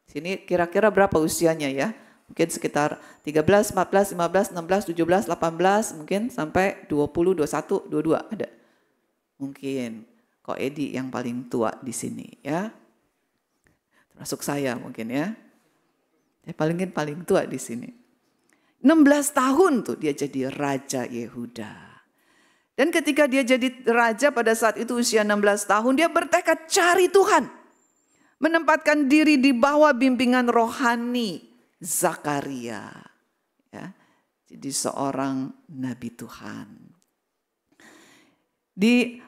[SPEAKER 4] Sini kira-kira berapa usianya ya? Mungkin sekitar 13, 14, 15, 16, 17, 18, mungkin sampai 20, 21, 22 ada. Mungkin kok Edi yang paling tua di sini ya. Termasuk saya mungkin ya. Saya paling tua di sini. 16 tahun tuh dia jadi Raja Yehuda. Dan ketika dia jadi raja pada saat itu usia 16 tahun, dia bertekad cari Tuhan. Menempatkan diri di bawah bimbingan rohani Zakaria, ya, jadi seorang nabi Tuhan. Di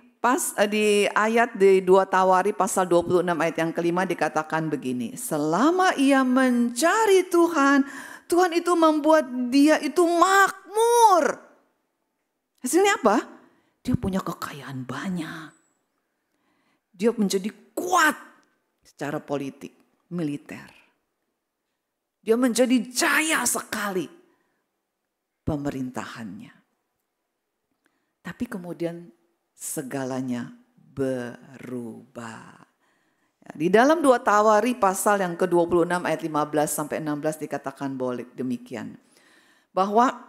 [SPEAKER 4] ayat di 2 Tawari pasal 26 ayat yang kelima dikatakan begini. Selama ia mencari Tuhan, Tuhan itu membuat dia itu makmur. Hasilnya apa? Dia punya kekayaan banyak. Dia menjadi kuat secara politik, militer. Dia menjadi jaya sekali pemerintahannya. Tapi kemudian segalanya berubah. Di dalam 2 Tawari pasal yang ke-26 ayat 15 sampai 16 dikatakan boleh demikian. Bahwa,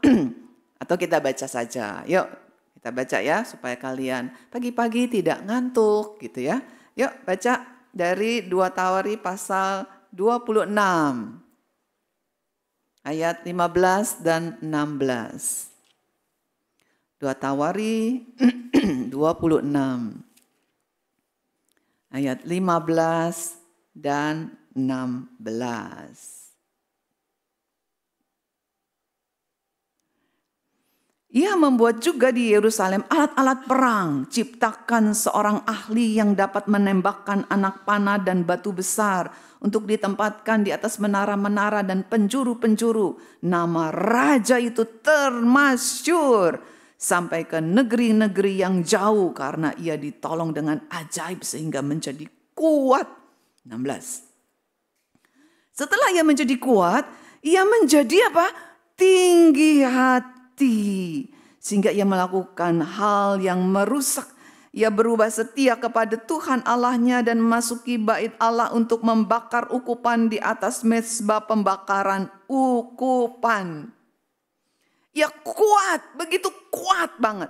[SPEAKER 4] atau kita baca saja, yuk kita baca ya supaya kalian pagi-pagi tidak ngantuk gitu ya. Yuk baca dari 2 Tawari pasal 26. Ayat 15 dan 16. 2 Tawari 26. Ayat 15 dan 16. Ia membuat juga di Yerusalem alat-alat perang, ciptakan seorang ahli yang dapat menembakkan anak panah dan batu besar untuk ditempatkan di atas menara-menara dan penjuru-penjuru. Nama raja itu termasyur sampai ke negeri-negeri yang jauh karena ia ditolong dengan ajaib sehingga menjadi kuat. 16. Setelah ia menjadi kuat, ia menjadi apa? Tinggi hati. Sehingga ia melakukan hal yang merusak. Ia berubah setia kepada Tuhan Allahnya dan memasuki bait Allah untuk membakar ukupan di atas mezbah pembakaran ukupan. Ia kuat, begitu kuat banget.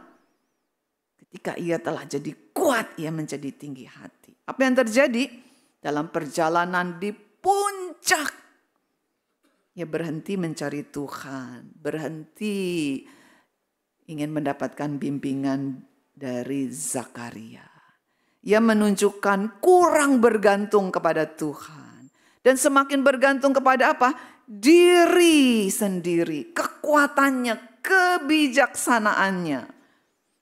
[SPEAKER 4] Ketika ia telah jadi kuat, ia menjadi tinggi hati. Apa yang terjadi? Dalam perjalanan di puncak, ia berhenti mencari Tuhan, berhenti ingin mendapatkan bimbingan dari Zakaria. Ia menunjukkan kurang bergantung kepada Tuhan. Dan semakin bergantung kepada apa? Diri sendiri, kekuatannya, kebijaksanaannya.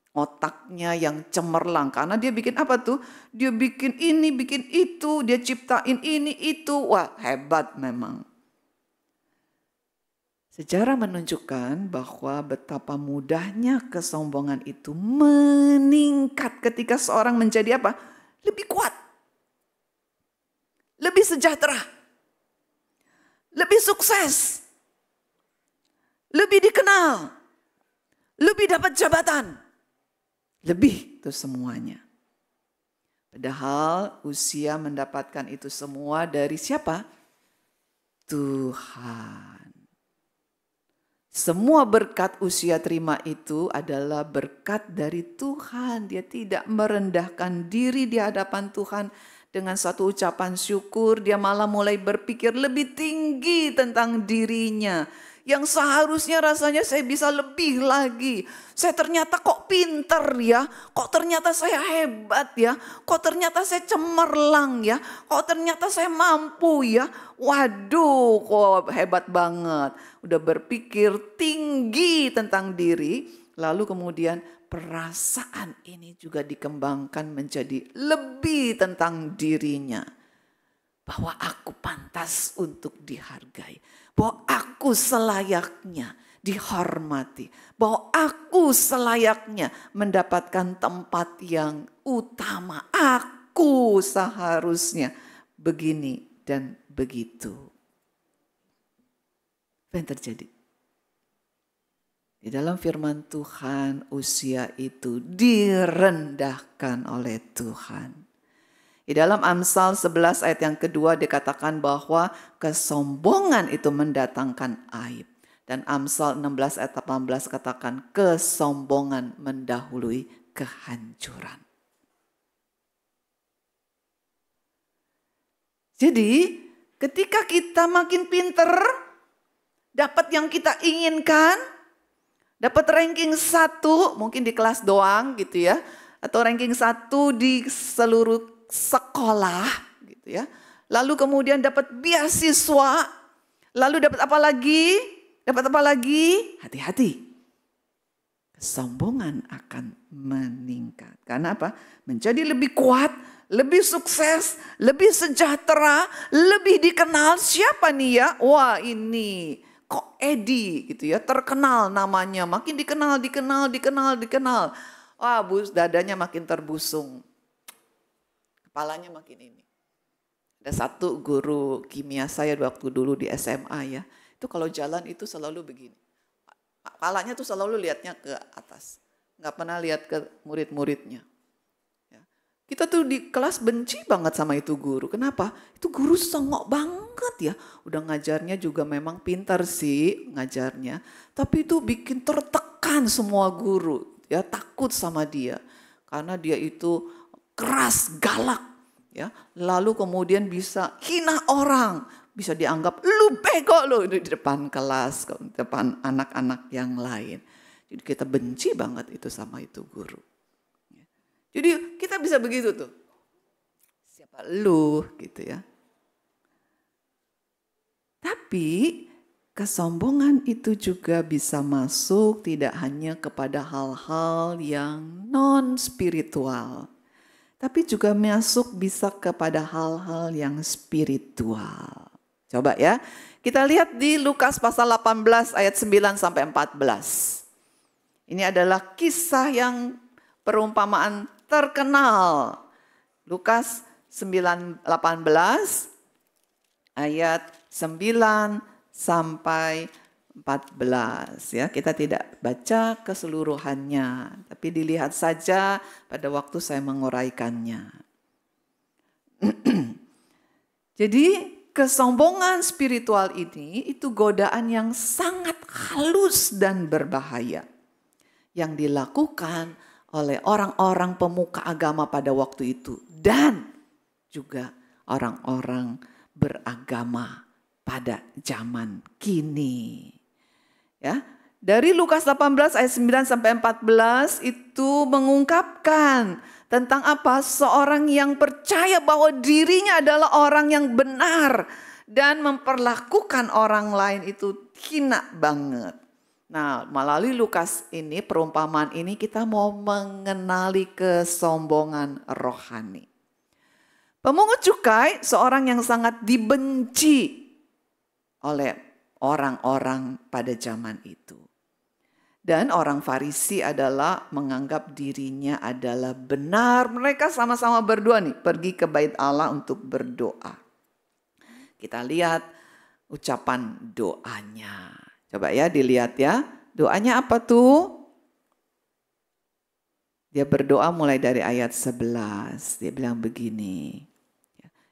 [SPEAKER 4] Otaknya yang cemerlang. Karena dia bikin apa tuh? Dia bikin ini, bikin itu. Dia ciptain ini, itu. Wah, hebat memang. Sejarah menunjukkan bahwa betapa mudahnya kesombongan itu meningkat ketika seorang menjadi apa? Lebih kuat. Lebih sejahtera. Lebih sukses. Lebih dikenal. Lebih dapat jabatan. Lebih itu semuanya. Padahal Uzia mendapatkan itu semua dari siapa? Tuhan. Semua berkat Uzia terima itu adalah berkat dari Tuhan. Dia tidak merendahkan diri di hadapan Tuhan dengan satu ucapan syukur. Dia malah mulai berpikir lebih tinggi tentang dirinya. Yang seharusnya rasanya saya bisa lebih lagi. Saya ternyata kok pinter ya. Kok ternyata saya hebat ya. Kok ternyata saya cemerlang ya. Kok ternyata saya mampu ya. Waduh kok hebat banget. Udah berpikir tinggi tentang diri. Lalu kemudian perasaan ini juga dikembangkan menjadi lebih tentang dirinya. Bahwa aku pantas untuk dihargai. Bahwa aku selayaknya dihormati. Bahwa aku selayaknya mendapatkan tempat yang utama. Aku seharusnya begini dan begitu. Apa yang terjadi? Di dalam firman Tuhan, Uzia itu direndahkan oleh Tuhan. Di dalam Amsal 11 ayat yang kedua dikatakan bahwa kesombongan itu mendatangkan aib. Dan Amsal 16 ayat 18 katakan kesombongan mendahului kehancuran. Jadi ketika kita makin pinter, dapat yang kita inginkan, dapat ranking 1 mungkin di kelas doang gitu ya. Atau ranking 1 di seluruh sekolah gitu ya. Lalu kemudian dapat beasiswa. Lalu dapat apa lagi? Dapat apa lagi? Hati-hati. Kesombongan akan meningkat. Karena apa? Menjadi lebih kuat, lebih sukses, lebih sejahtera, lebih dikenal. Siapa nih ya? Wah ini kok Edi gitu ya. Terkenal namanya. Makin dikenal. Wah dadanya makin terbusung. Kepalanya makin ini. Ada satu guru kimia saya waktu dulu di SMA ya. Itu kalau jalan itu selalu begini. Kepalanya tuh selalu lihatnya ke atas. Nggak pernah lihat ke murid-muridnya. Ya. Kita tuh di kelas benci banget sama itu guru. Kenapa? Itu guru songok banget ya. Udah ngajarnya juga memang pintar sih ngajarnya. Tapi itu bikin tertekan semua guru. Ya takut sama dia. Karena dia itu keras, galak, Ya, lalu kemudian bisa hina orang, bisa dianggap lu bego lu di depan kelas, di depan anak-anak yang lain. Jadi kita benci banget itu sama itu guru. Jadi kita bisa begitu tuh. Siapa lu gitu ya. Tapi kesombongan itu juga bisa masuk tidak hanya kepada hal-hal yang non-spiritual. Tapi juga masuk bisa kepada hal-hal yang spiritual. Coba ya, kita lihat di Lukas pasal 18 ayat 9 sampai 14. Ini adalah kisah yang perumpamaan terkenal. Lukas 18 ayat 9 sampai 14 ya. Kita tidak baca keseluruhannya, tapi dilihat saja pada waktu saya menguraikannya. Jadi kesombongan spiritual ini itu godaan yang sangat halus dan berbahaya yang dilakukan oleh orang-orang pemuka agama pada waktu itu dan juga orang-orang beragama pada zaman kini. Ya, dari Lukas 18 ayat 9 sampai 14 itu mengungkapkan tentang apa? Seorang yang percaya bahwa dirinya adalah orang yang benar dan memperlakukan orang lain itu hina banget. Nah, melalui Lukas ini, perumpamaan ini kita mau mengenali kesombongan rohani. Pemungut cukai seorang yang sangat dibenci oleh orang-orang pada zaman itu. Dan orang Farisi adalah menganggap dirinya adalah benar. Mereka sama-sama berdua nih, pergi ke bait Allah untuk berdoa. Kita lihat ucapan doanya. Coba ya dilihat ya, doanya apa tuh? Dia berdoa mulai dari ayat 11, dia bilang begini.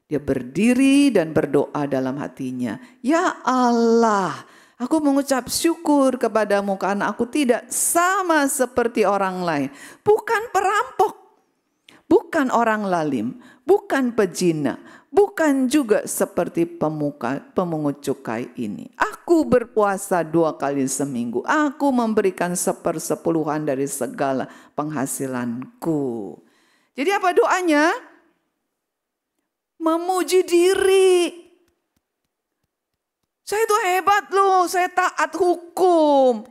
[SPEAKER 4] Dia berdiri dan berdoa dalam hatinya, ya Allah, aku mengucap syukur kepadamu karena aku tidak sama seperti orang lain. Bukan perampok, bukan orang lalim, bukan pezina, bukan juga seperti pemungut cukai ini. Aku berpuasa 2 kali seminggu. Aku memberikan 1/10 dari segala penghasilanku. Jadi apa doanya? Memuji diri. Saya itu hebat loh, saya taat hukum.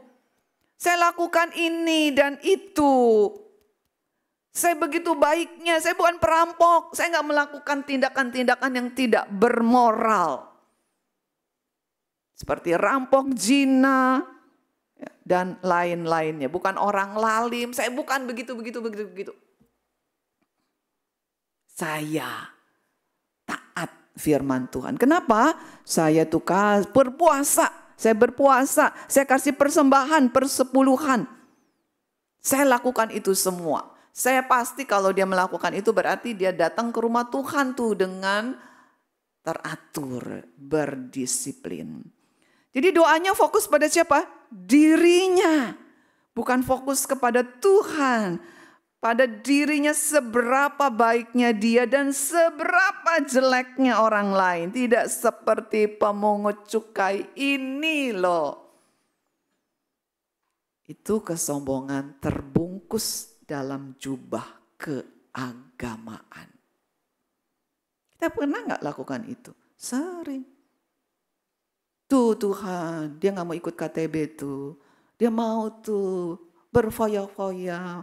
[SPEAKER 4] Saya lakukan ini dan itu. Saya begitu baiknya, saya bukan perampok. Saya nggak melakukan tindakan-tindakan yang tidak bermoral. Seperti rampok, zina, dan lain-lainnya. Bukan orang lalim, saya bukan begitu. Saya taat firman Tuhan. Kenapa? Saya tuh berpuasa. Saya berpuasa, saya kasih persembahan, persepuluhan. Saya lakukan itu semua. Saya pasti kalau dia melakukan itu berarti dia datang ke rumah Tuhan tuh dengan teratur, berdisiplin. Jadi doanya fokus pada siapa? Dirinya. Bukan fokus kepada Tuhan. Pada dirinya seberapa baiknya dia dan seberapa jeleknya orang lain. Tidak seperti pemungut cukai ini loh. Itu kesombongan terbungkus dalam jubah keagamaan. Kita pernah gak lakukan itu? Sering. Tuh Tuhan, dia gak mau ikut KTB tuh. Dia mau tuh berfoya-foya.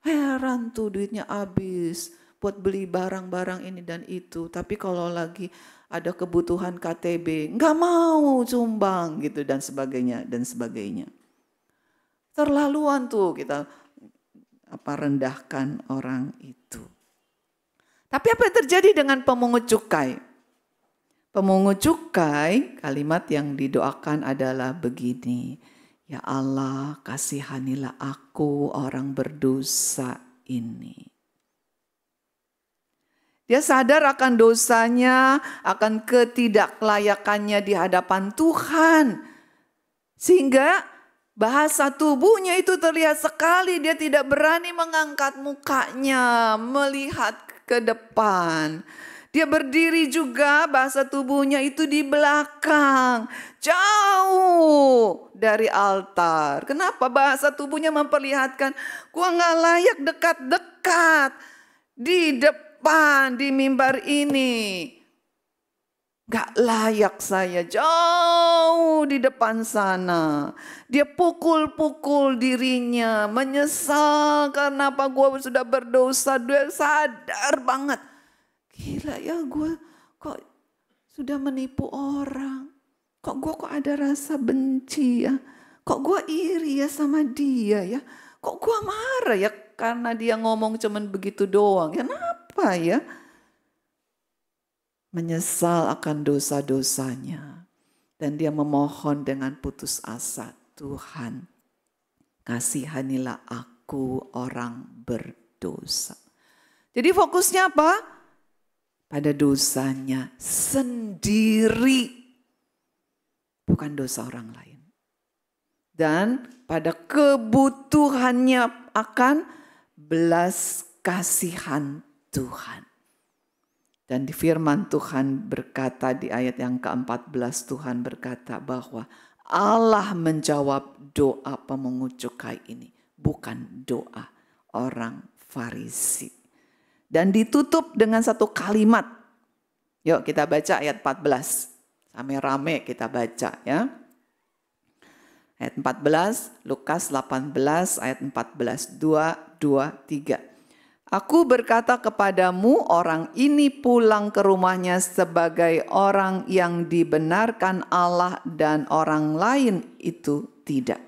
[SPEAKER 4] Heran tuh duitnya habis buat beli barang-barang ini dan itu. Tapi kalau lagi ada kebutuhan KTB, gak mau sumbang gitu dan sebagainya. Terlaluan tuh kita rendahkan orang itu. Tapi apa yang terjadi dengan pemungut cukai? Pemungut cukai, kalimat yang didoakan adalah begini. Ya Allah, kasihanilah aku orang berdosa ini. Dia sadar akan dosanya, akan ketidaklayakannya di hadapan Tuhan. Sehingga bahasa tubuhnya itu terlihat sekali. Dia tidak berani mengangkat mukanya, melihat ke depan. Dia berdiri juga, bahasa tubuhnya itu di belakang, jauh dari altar. Kenapa? Bahasa tubuhnya memperlihatkan, gua gak layak dekat-dekat di depan, di mimbar ini. Gak layak saya, jauh di depan sana. Dia pukul-pukul dirinya, menyesal karena apa, gue sudah berdosa. Dia sadar banget, gila ya, gue kok sudah menipu orang. Kok gue kok ada rasa benci ya. Kok gue iri ya sama dia ya. Kok gue marah ya karena dia ngomong cuman begitu doang. Ya kenapa ya? Menyesal akan dosa-dosanya. Dan dia memohon dengan putus asa, Tuhan, kasihanilah aku orang berdosa. Jadi fokusnya apa? Pada dosanya sendiri, bukan dosa orang lain. Dan pada kebutuhannya akan belas kasihan Tuhan. Dan di firman Tuhan berkata di ayat yang ke-14, Tuhan berkata bahwa Allah menjawab doa pemungut cukai ini, bukan doa orang Farisi. Dan ditutup dengan satu kalimat. Yuk kita baca ayat 14. Rame-rame kita baca ya. Ayat 14, Lukas 18 ayat 14, 2, 3. Aku berkata kepadamu, orang ini pulang ke rumahnya sebagai orang yang dibenarkan Allah dan orang lain itu tidak.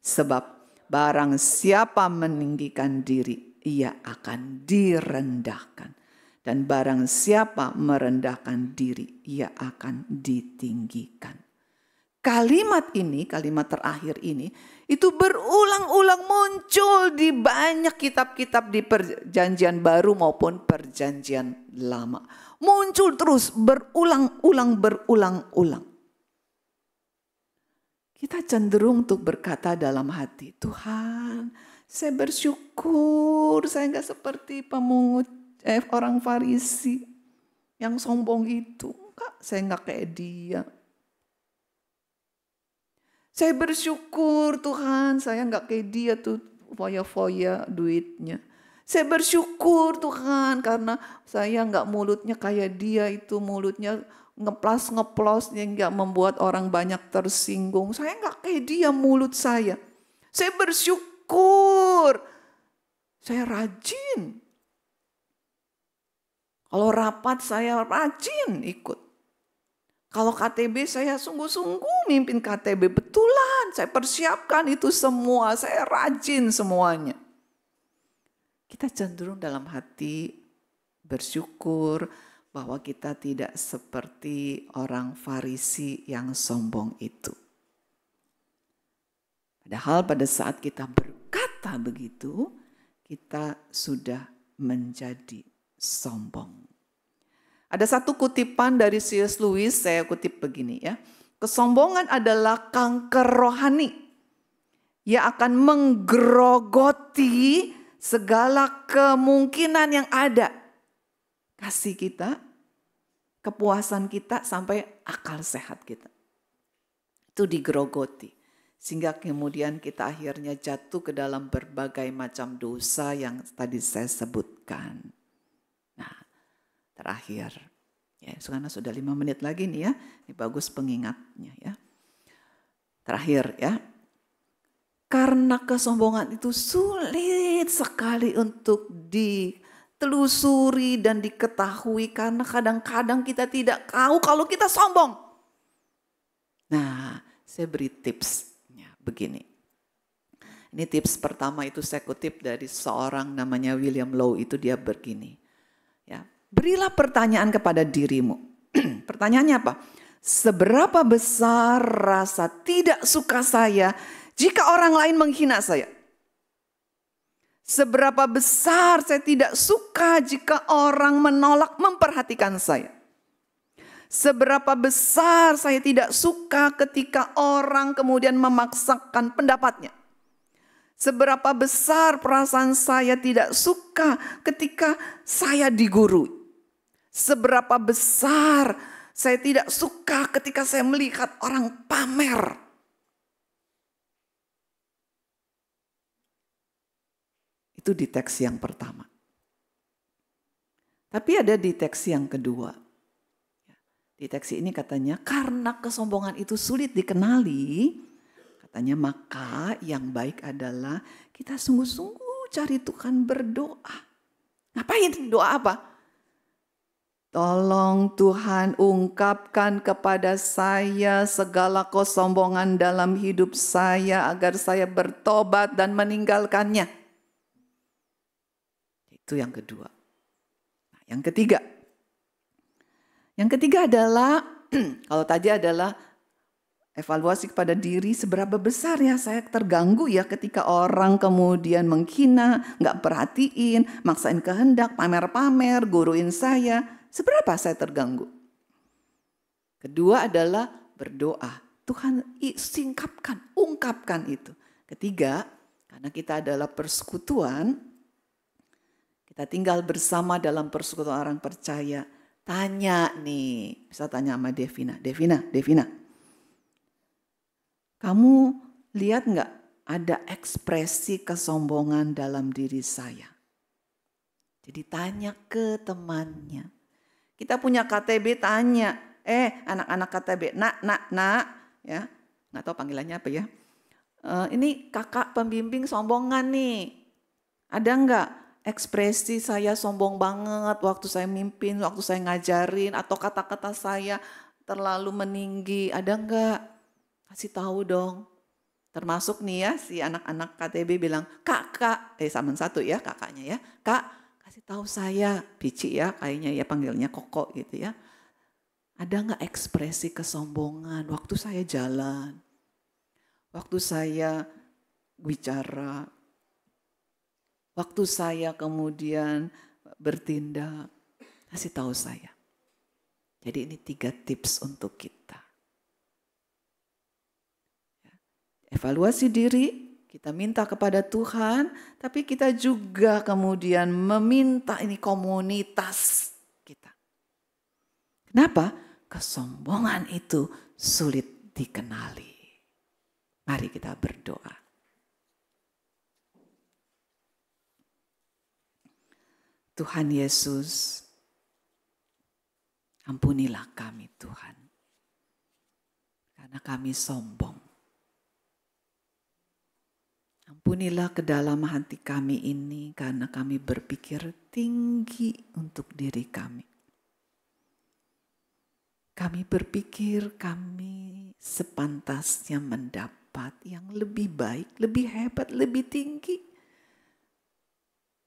[SPEAKER 4] Sebab barang siapa meninggikan diri, ia akan direndahkan. Dan barang siapa merendahkan diri, ia akan ditinggikan. Kalimat ini, kalimat terakhir ini, itu berulang-ulang muncul di banyak kitab-kitab di perjanjian baru maupun perjanjian lama. Muncul terus berulang-ulang. Kita cenderung untuk berkata dalam hati, Tuhan, saya bersyukur saya gak seperti orang Farisi yang sombong itu. Enggak, saya gak kayak dia. Saya bersyukur Tuhan, saya nggak kayak dia tuh foya-foya duitnya. Saya bersyukur Tuhan karena saya nggak mulutnya kayak dia itu, mulutnya ngeplos yang nggak membuat orang banyak tersinggung. Saya nggak kayak dia mulut saya. Saya bersyukur, saya rajin. Kalau rapat saya rajin ikut. Kalau KTB saya sungguh-sungguh mimpin KTB, betulan saya persiapkan itu semua, saya rajin semuanya. Kita cenderung dalam hati bersyukur bahwa kita tidak seperti orang Farisi yang sombong itu. Padahal pada saat kita berkata begitu, kita sudah menjadi sombong. Ada satu kutipan dari C.S. Lewis, saya kutip begini ya. Kesombongan adalah kanker rohani. Ia akan menggerogoti segala kemungkinan yang ada. Kasih kita, kepuasan kita, sampai akal sehat kita. Itu digerogoti. Sehingga kemudian kita akhirnya jatuh ke dalam berbagai macam dosa yang tadi saya sebutkan. Terakhir, ya, karena sudah 5 menit lagi nih ya, ini bagus pengingatnya ya. Terakhir ya, karena kesombongan itu sulit sekali untuk ditelusuri dan diketahui karena kadang-kadang kita tidak tahu kalau kita sombong. Nah, saya beri tipsnya begini. Ini tips pertama itu saya kutip dari seorang namanya William Lowe, itu dia begini. Ya. Berilah pertanyaan kepada dirimu. Pertanyaannya apa? Seberapa besar rasa tidak suka saya jika orang lain menghina saya? Seberapa besar saya tidak suka jika orang menolak memperhatikan saya? Seberapa besar saya tidak suka ketika orang kemudian memaksakan pendapatnya? Seberapa besar perasaan saya tidak suka ketika saya digurui. Seberapa besar saya tidak suka ketika saya melihat orang pamer. Itu di teks yang pertama. Tapi ada di teks yang kedua. Di teks ini katanya, karena kesombongan itu sulit dikenali, katanya maka yang baik adalah kita sungguh-sungguh cari Tuhan berdoa. Ngapain doa apa? Tolong Tuhan ungkapkan kepada saya segala kesombongan dalam hidup saya agar saya bertobat dan meninggalkannya. Itu yang kedua. Nah, yang ketiga. Yang ketiga adalah, kalau tadi adalah evaluasi kepada diri, seberapa besar ya saya terganggu ya ketika orang kemudian menghina, gak perhatiin, maksain kehendak, pamer-pamer, guruin saya. Seberapa saya terganggu? Kedua adalah berdoa. Tuhan singkapkan, ungkapkan itu. Ketiga, karena kita adalah persekutuan, kita tinggal bersama dalam persekutuan orang percaya. Tanya nih, bisa tanya sama Devina. Devina. Kamu lihat gak ada ekspresi kesombongan dalam diri saya? Jadi tanya ke temannya. Kita punya KTB, tanya. Anak-anak KTB, nak, ya, nggak tahu panggilannya apa ya. Ini kakak pembimbing sombongan nih. Ada nggak ekspresi saya sombong banget waktu saya mimpin, waktu saya ngajarin, atau kata-kata saya terlalu meninggi? Ada nggak? Kasih tahu dong. Termasuk nih ya si anak-anak KTB bilang, kakak, sama satu ya kakaknya ya, kak, kasih tahu saya, Pici ya kayaknya ya panggilnya Koko gitu ya. Ada nggak ekspresi kesombongan waktu saya jalan, waktu saya bicara, waktu saya kemudian bertindak? Kasih tahu saya. Jadi ini 3 tips untuk kita. Evaluasi diri, kita minta kepada Tuhan, tapi kita juga kemudian meminta ini komunitas kita. Kenapa? Kesombongan itu sulit dikenali. Mari kita berdoa. Tuhan Yesus, ampunilah kami Tuhan, karena kami sombong. Ampunilah ke dalam hati kami ini karena kami berpikir tinggi untuk diri kami. Kami berpikir kami sepantasnya mendapat yang lebih baik, lebih hebat, lebih tinggi.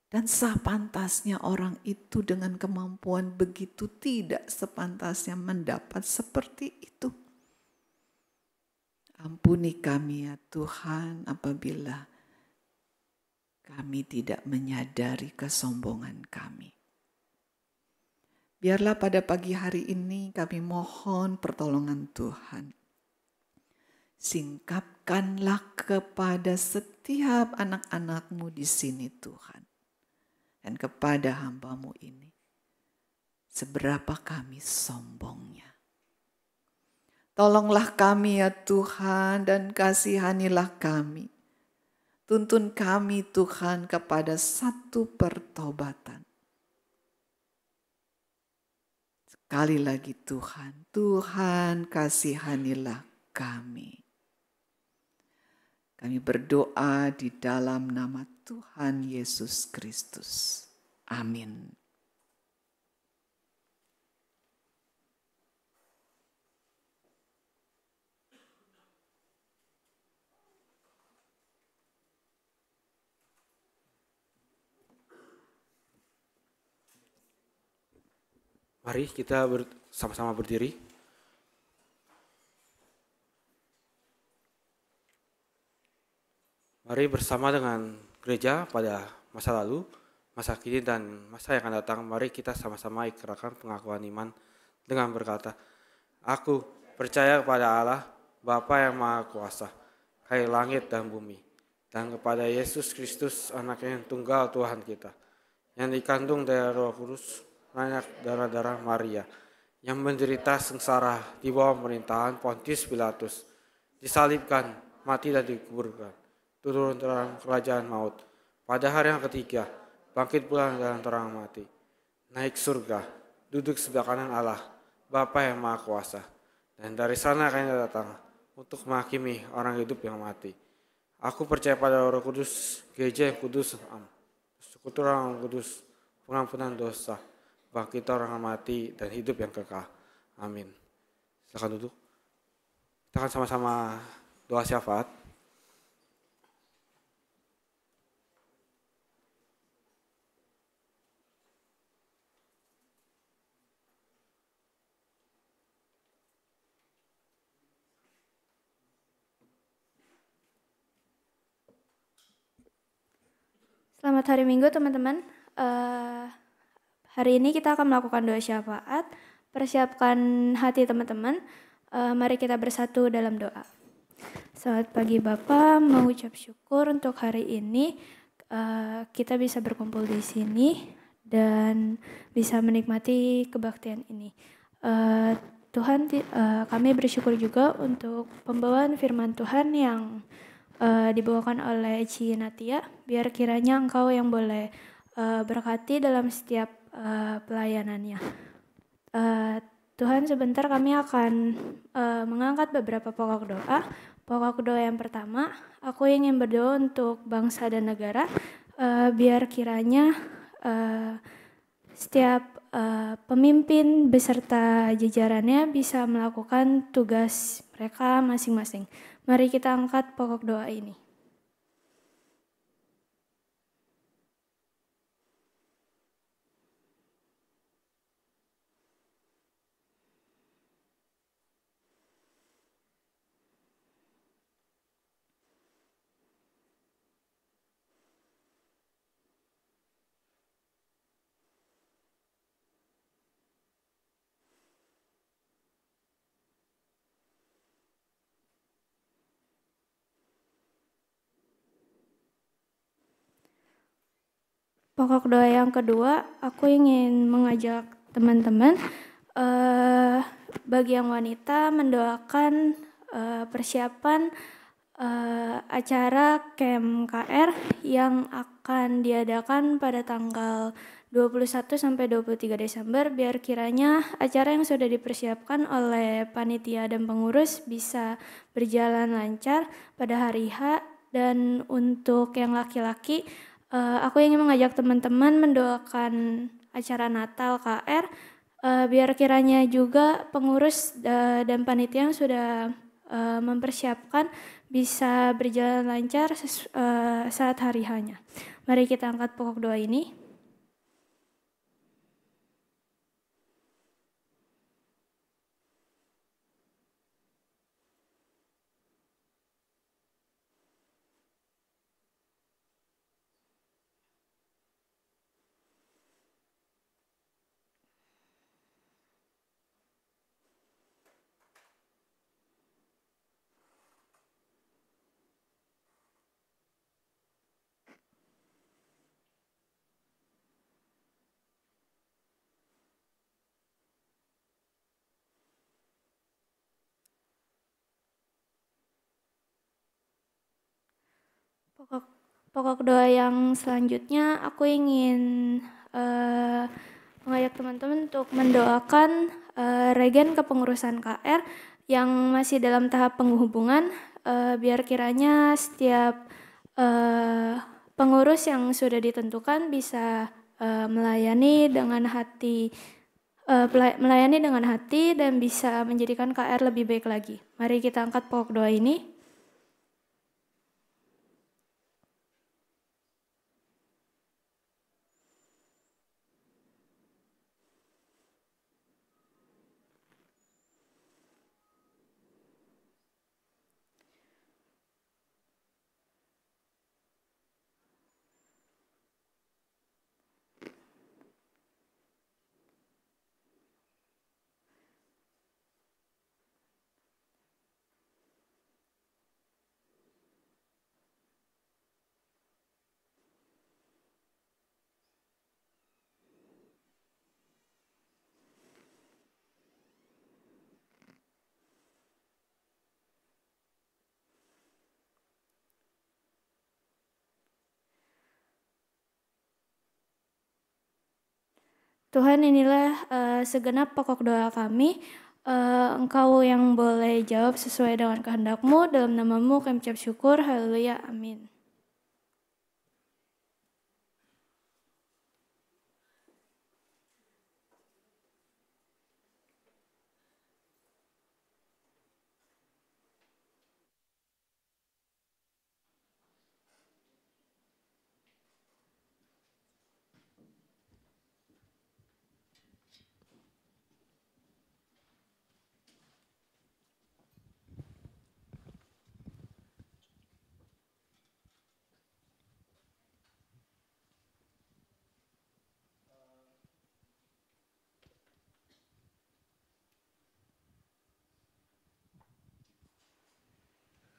[SPEAKER 4] Dan sepantasnya orang itu dengan kemampuan begitu tidak sepantasnya mendapat seperti itu. Ampuni kami ya Tuhan apabila kami tidak menyadari kesombongan kami. Biarlah pada pagi hari ini kami mohon pertolongan Tuhan. Singkapkanlah kepada setiap anak-anak-Mu di sini Tuhan. Dan kepada hamba-Mu ini. Seberapa kami sombongnya. Tolonglah kami ya Tuhan dan kasihanilah kami. Tuntun kami Tuhan kepada satu pertobatan. Sekali lagi Tuhan, Tuhan kasihanilah kami. Kami berdoa di dalam nama Tuhan Yesus Kristus. Amin.
[SPEAKER 5] Mari kita sama-sama berdiri. Mari bersama dengan gereja pada masa lalu, masa kini, dan masa yang akan datang. Mari kita sama-sama ikrarkan pengakuan iman dengan berkata, Aku percaya kepada Allah, Bapa yang Maha Kuasa, Hai langit dan bumi. dan kepada Yesus Kristus, anaknya yang tunggal Tuhan kita, yang dikandung dari Roh Kudus, banyak darah-darah Maria, yang menderita sengsara di bawah pemerintahan Pontius Pilatus, disalibkan, mati dan dikuburkan, turun dalam kerajaan maut. Pada hari yang ketiga, bangkit pula dalam terang mati, naik surga, duduk sebelah kanan Allah, Bapa yang Maha Kuasa. Dan dari sana akan datang untuk menghakimi orang hidup yang mati. Aku percaya pada Roh Kudus, gereja yang kudus, persekutuan orang kudus, pengampunan dosa, bangkit orang mati, dan hidup yang kekal. Amin. Silakan duduk. Kita akan sama-sama doa syafaat.
[SPEAKER 3] Selamat hari Minggu teman-teman. Hari ini kita akan melakukan doa syafaat. Persiapkan hati teman-teman. Mari kita bersatu dalam doa. Selamat pagi Bapak, mengucap syukur untuk hari ini kita bisa berkumpul di sini dan bisa menikmati kebaktian ini. Tuhan, kami bersyukur juga untuk pembawaan firman Tuhan yang dibawakan oleh Ci Natia, biar kiranya Engkau yang boleh berkati dalam setiap pelayanannya. Tuhan, sebentar kami akan mengangkat beberapa pokok doa. Pokok doa yang pertama, aku ingin berdoa untuk bangsa dan negara, biar kiranya setiap pemimpin beserta jajarannya bisa melakukan tugas mereka masing-masing. Mari kita angkat pokok doa ini. Pokok doa yang kedua, aku ingin mengajak teman-teman bagi yang wanita mendoakan persiapan acara Camp KR yang akan diadakan pada tanggal 21 sampai 23 Desember, biar kiranya acara yang sudah dipersiapkan oleh panitia dan pengurus bisa berjalan lancar pada hari H. Dan untuk yang laki-laki, aku ingin mengajak teman-teman mendoakan acara Natal KR, biar kiranya juga pengurus dan panitia yang sudah mempersiapkan bisa berjalan lancar saat hari H-nya. Mari kita angkat pokok doa ini. Pokok doa yang selanjutnya, aku ingin mengajak teman-teman untuk mendoakan regen kepengurusan KR yang masih dalam tahap penghubungan, biar kiranya setiap pengurus yang sudah ditentukan bisa melayani dengan hati dan bisa menjadikan KR lebih baik lagi. Mari kita angkat pokok doa ini. Tuhan, inilah segenap pokok doa kami. Engkau yang boleh jawab sesuai dengan kehendak-Mu. Dalam nama-Mu kami ucap syukur. Haleluya. Amin.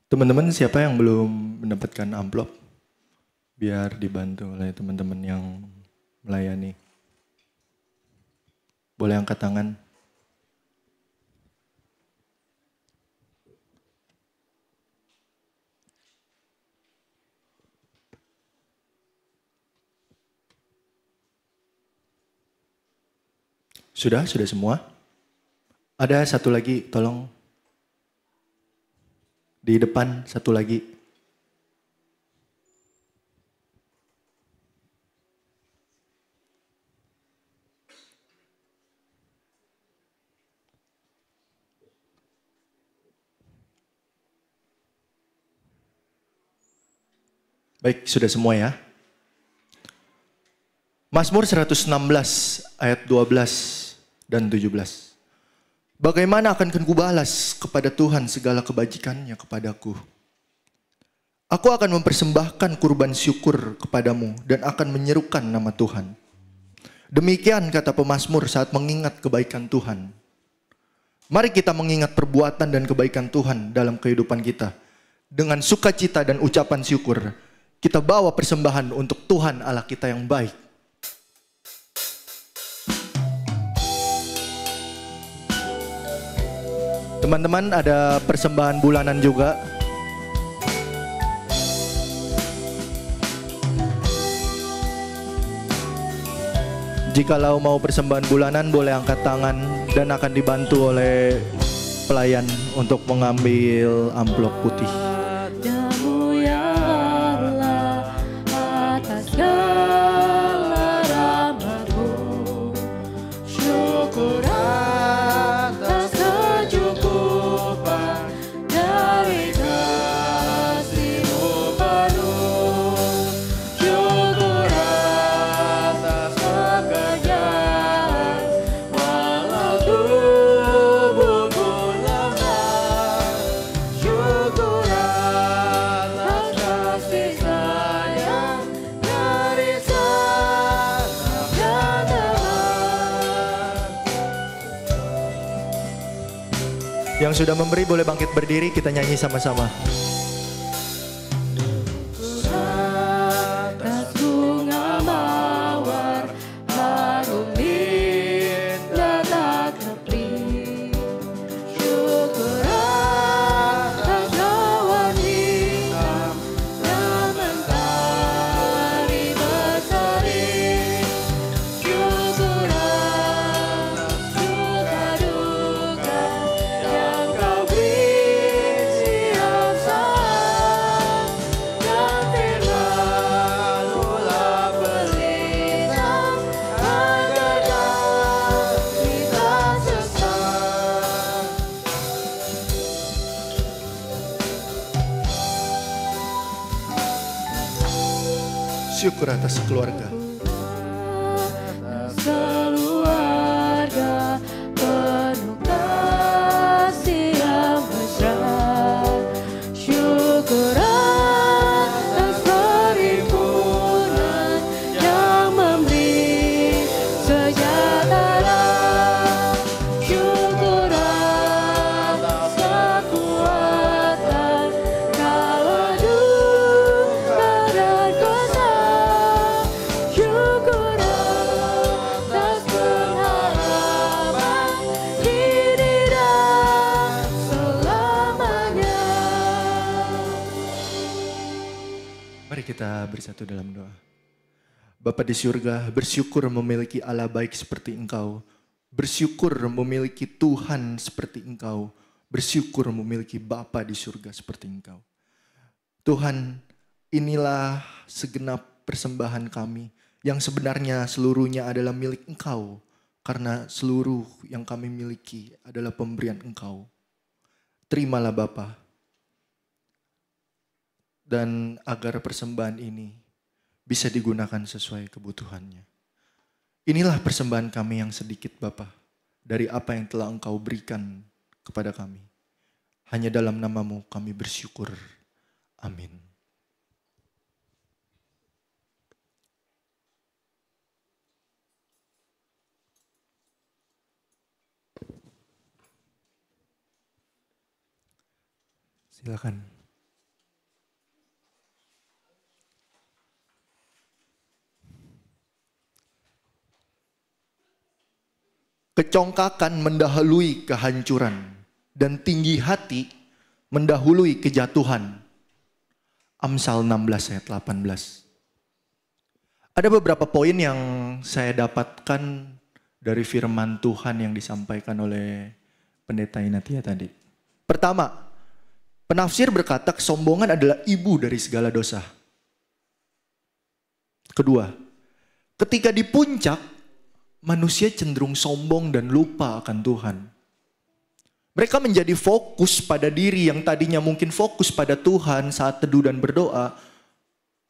[SPEAKER 1] Teman-teman siapa yang belum mendapatkan amplop? Biar dibantu oleh teman-teman yang melayani. Boleh angkat tangan. Sudah semua? Ada satu lagi, tolong. Di depan, satu lagi. Baik, sudah semua ya. Mazmur 116 ayat 12 dan 17. Bagaimana akan kubalas kepada Tuhan segala kebajikannya kepadaku? Aku akan mempersembahkan kurban syukur kepadamu dan akan menyerukan nama Tuhan. Demikian kata pemazmur saat mengingat kebaikan Tuhan. Mari kita mengingat perbuatan dan kebaikan Tuhan dalam kehidupan kita. Dengan sukacita dan ucapan syukur, kita bawa persembahan untuk Tuhan Allah kita yang baik. Teman-teman, ada persembahan bulanan juga. Jikalau mau persembahan bulanan boleh angkat tangan dan akan dibantu oleh pelayan untuk mengambil amplop putih.
[SPEAKER 2] Padamu ya Allah, atas segala rahmat-Mu, syukur atas kecukupan dari kasih-Mu penuh, syukur atas kekayaan walau tubuhku lemah, syukur atas kasih sayang dari sana dan
[SPEAKER 1] Yang sudah memberi boleh bangkit berdiri, kita nyanyi sama-sama.
[SPEAKER 2] atas bunga mawar, harum indah tak tepi, syukur atas awan hitam dan mentari berseri, syukur atas suka duka yang Kau beri siang saat, dan firman-Mu-lah pelita agar kami tak sesat.
[SPEAKER 1] Syukur atas keluarga.
[SPEAKER 2] Keluarga penuh kasih yang mesra, syukur atas perhimpunan yang memberi sejahtera, syukur atas kekuatan kala duka dan kesal, syukur atas pengharapan kini dan selamanya.
[SPEAKER 1] Mari kita bersatu dalam doa. Bapa di surga, bersyukur memiliki Allah baik seperti Engkau. Bersyukur memiliki Tuhan seperti Engkau. Bersyukur memiliki Bapa di surga seperti Engkau. Tuhan, inilah segenap persembahan kami yang sebenarnya seluruhnya adalah milik Engkau. Karena seluruh yang kami miliki adalah pemberian Engkau. Terimalah Bapa. Dan agar persembahan ini bisa digunakan sesuai kebutuhannya. Inilah persembahan kami yang sedikit Bapa, dari apa yang telah Engkau berikan kepada kami. Hanya dalam nama-Mu kami bersyukur. Amin. Silakan. Kecongkakan mendahului kehancuran dan tinggi hati mendahului kejatuhan. Amsal 16 ayat 18. Ada beberapa poin yang saya dapatkan dari firman Tuhan yang disampaikan oleh Pendeta Inatia tadi. Pertama, penafsir berkata kesombongan adalah ibu dari segala dosa. Kedua, ketika di puncak, manusia cenderung sombong dan lupa akan Tuhan. Mereka menjadi fokus pada diri yang tadinya mungkin fokus pada Tuhan saat teduh dan berdoa.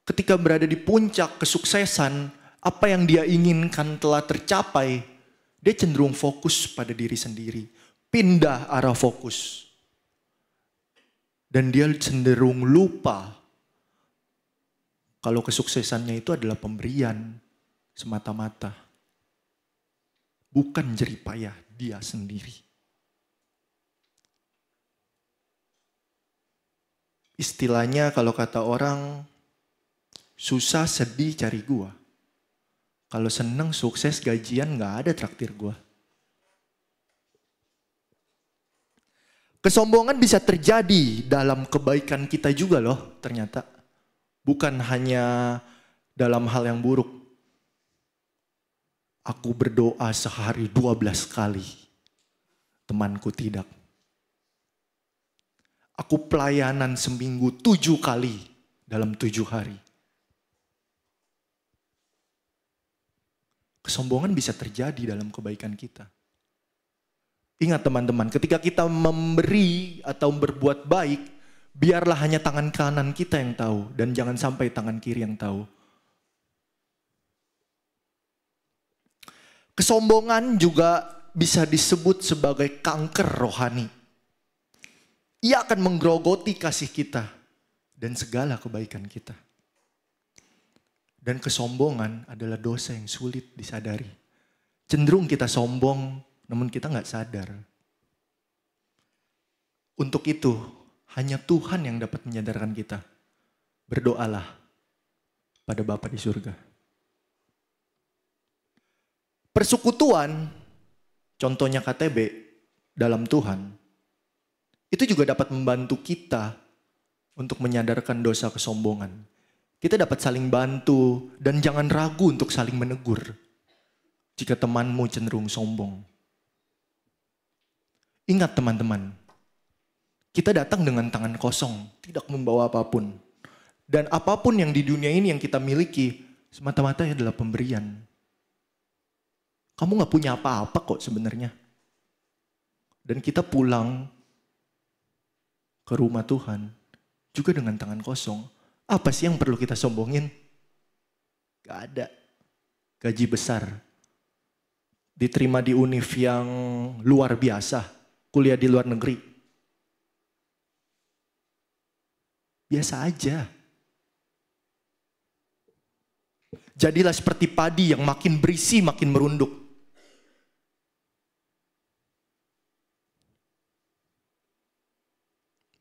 [SPEAKER 1] Ketika berada di puncak kesuksesan, apa yang dia inginkan telah tercapai, dia cenderung fokus pada diri sendiri. Pindah arah fokus. Dan dia cenderung lupa kalau kesuksesannya itu adalah pemberian semata-mata. Bukan jeripayah dia sendiri. Istilahnya kalau kata orang, susah sedih cari gua. Kalau seneng sukses gajian gak ada traktir gua. Kesombongan bisa terjadi dalam kebaikan kita juga loh ternyata. Bukan hanya dalam hal yang buruk. Aku berdoa sehari 12 kali. Temanku tidak. Aku pelayanan seminggu 7 kali dalam 7 hari. Kesombongan bisa terjadi dalam kebaikan kita. Ingat teman-teman, ketika kita memberi atau berbuat baik, biarlah hanya tangan kanan kita yang tahu dan jangan sampai tangan kiri yang tahu. Kesombongan juga bisa disebut sebagai kanker rohani. Ia akan menggerogoti kasih kita dan segala kebaikan kita. Dan kesombongan adalah dosa yang sulit disadari. Cenderung kita sombong, namun kita nggak sadar. Untuk itu, hanya Tuhan yang dapat menyadarkan kita. Berdoalah pada Bapa di surga. Persekutuan, contohnya KTB dalam Tuhan, itu juga dapat membantu kita untuk menyadarkan dosa kesombongan. Kita dapat saling bantu dan jangan ragu untuk saling menegur jika temanmu cenderung sombong. Ingat teman-teman, kita datang dengan tangan kosong, tidak membawa apapun. Dan apapun yang di dunia ini yang kita miliki, semata-mata adalah pemberian. Kamu gak punya apa-apa kok sebenarnya. Dan kita pulang ke rumah Tuhan juga dengan tangan kosong. Apa sih yang perlu kita sombongin? Gak ada. Gaji besar. Diterima di univ yang luar biasa. Kuliah di luar negeri. Biasa aja. Jadilah seperti padi yang makin berisi makin merunduk.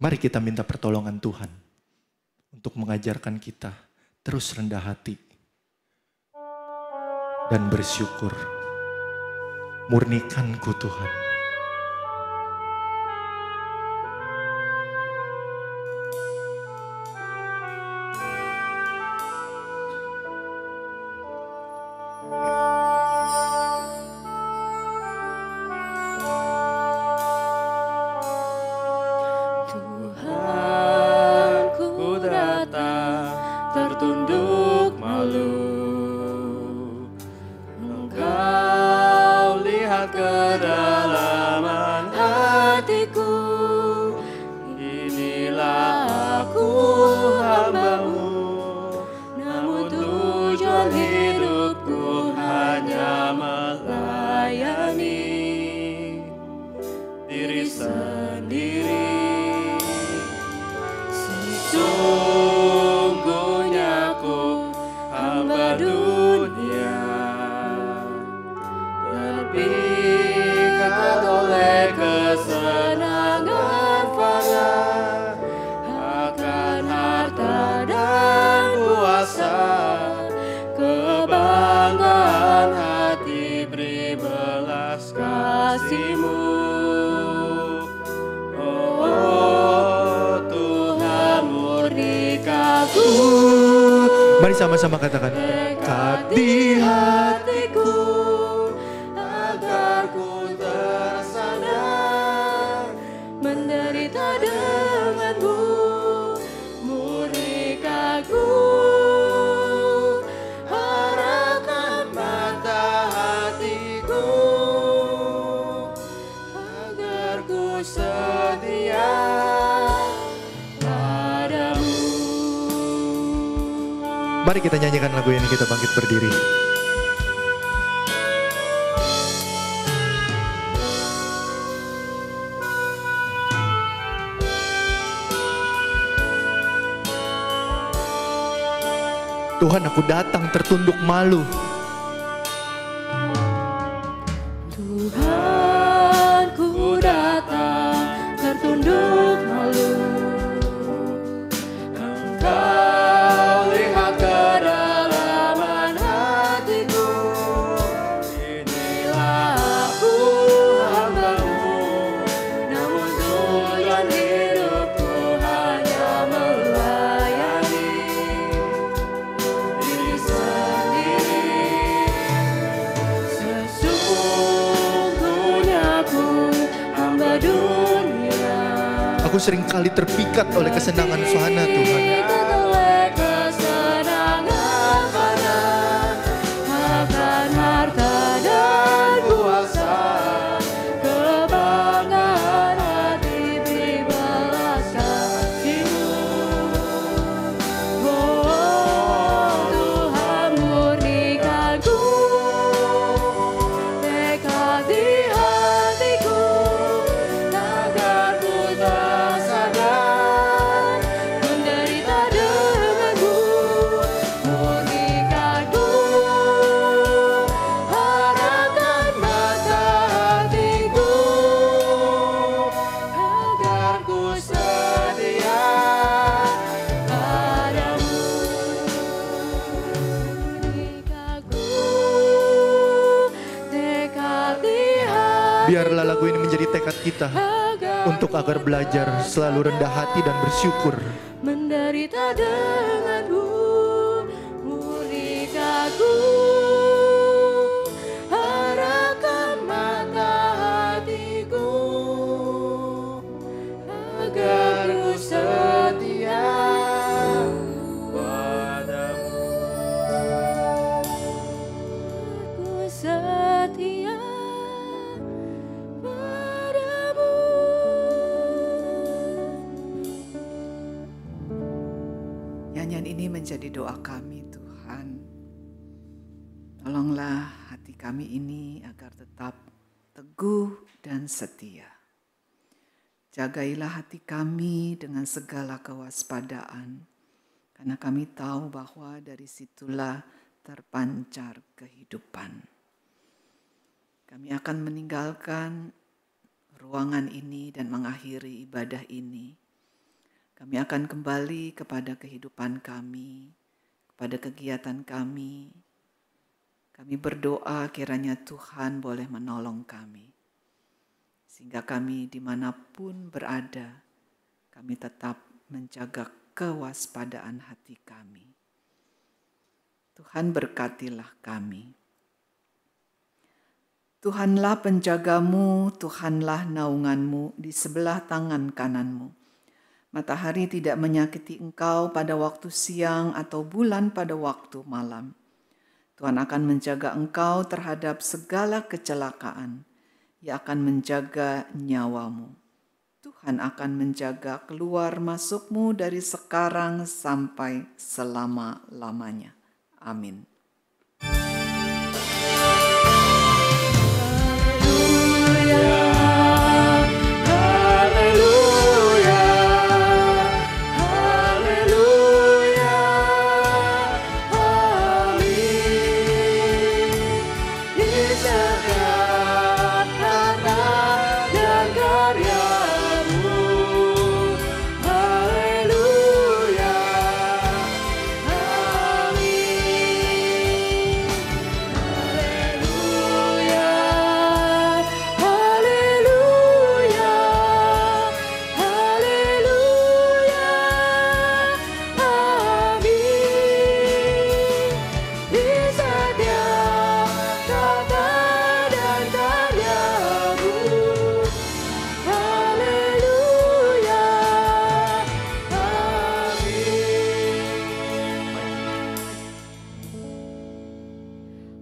[SPEAKER 1] Mari kita minta pertolongan Tuhan untuk mengajarkan kita terus rendah hati dan bersyukur. Murnikanku Tuhan.
[SPEAKER 2] kedalaman hatiku. Inilah aku hamba-Mu, namun tujuan hidupku hanya melayani diri sendiri. Sesungguhnya aku hamba dunia, terpikat oleh kesenangan fana, akan harta dan kuasa, kebanggaan hati beri belas kasih-Mu. Oh Tuhan murnikaku,
[SPEAKER 1] Mari sama-sama katakan.
[SPEAKER 2] dekat di hatiku, agar ku tersadar menderita denganmu. Murnikaku, arahkan mata hatiku, agar ku setia padamu.
[SPEAKER 1] Mari kita nyanyikan lagu ini, kita bangkit berdiri. Tuhan, aku datang tertunduk malu.
[SPEAKER 2] Tuhan, ku datang tertunduk malu. Engkau lihat kedalaman hatiku. Inilah aku hamba-Mu, namun tujuan hidupku hanya melayani diri sendiri. Sesungguhnya aku hamba dunia,
[SPEAKER 1] Aku sering kali terpikat oleh kesenangan fana, Tuhan.
[SPEAKER 2] terikat oleh kesenangan fana, akan harta dan kuasa, kebanggaan hati beri belas kasih-Mu. Oh Tuhan murnikaku, dekat di hatiku, agar ku tersadar menderita denganmu. Murnikaku, arahkan mata hatiku, agar ku setia padamu. Murnikaku, dekat di hatiku,
[SPEAKER 1] Biarlah lagu ini menjadi tekad kita untuk agar belajar selalu rendah hati dan bersyukur.
[SPEAKER 2] menderita denganmu. Murnikaku, arahkan mata hatiku, agar ku setia padamu. Ku setia padamu.
[SPEAKER 4] Nyanyian ini menjadi doa kami, Tuhan. Tolonglah hati kami ini agar tetap teguh dan setia. Jagailah hati kami dengan segala kewaspadaan, karena kami tahu bahwa dari situlah terpancar kehidupan. Kami akan meninggalkan ruangan ini dan mengakhiri ibadah ini. Kami akan kembali kepada kehidupan kami, kepada kegiatan kami. Kami berdoa kiranya Tuhan boleh menolong kami. Sehingga kami dimanapun berada, kami tetap menjaga kewaspadaan hati kami. Tuhan berkatilah kami. Tuhanlah penjagamu, Tuhanlah naunganmu di sebelah tangan kananmu. Matahari tidak menyakiti engkau pada waktu siang atau bulan pada waktu malam. Tuhan akan menjaga engkau terhadap segala kecelakaan. Ia akan menjaga nyawamu. Tuhan akan menjaga keluar masukmu dari sekarang sampai selama-lamanya. Amin.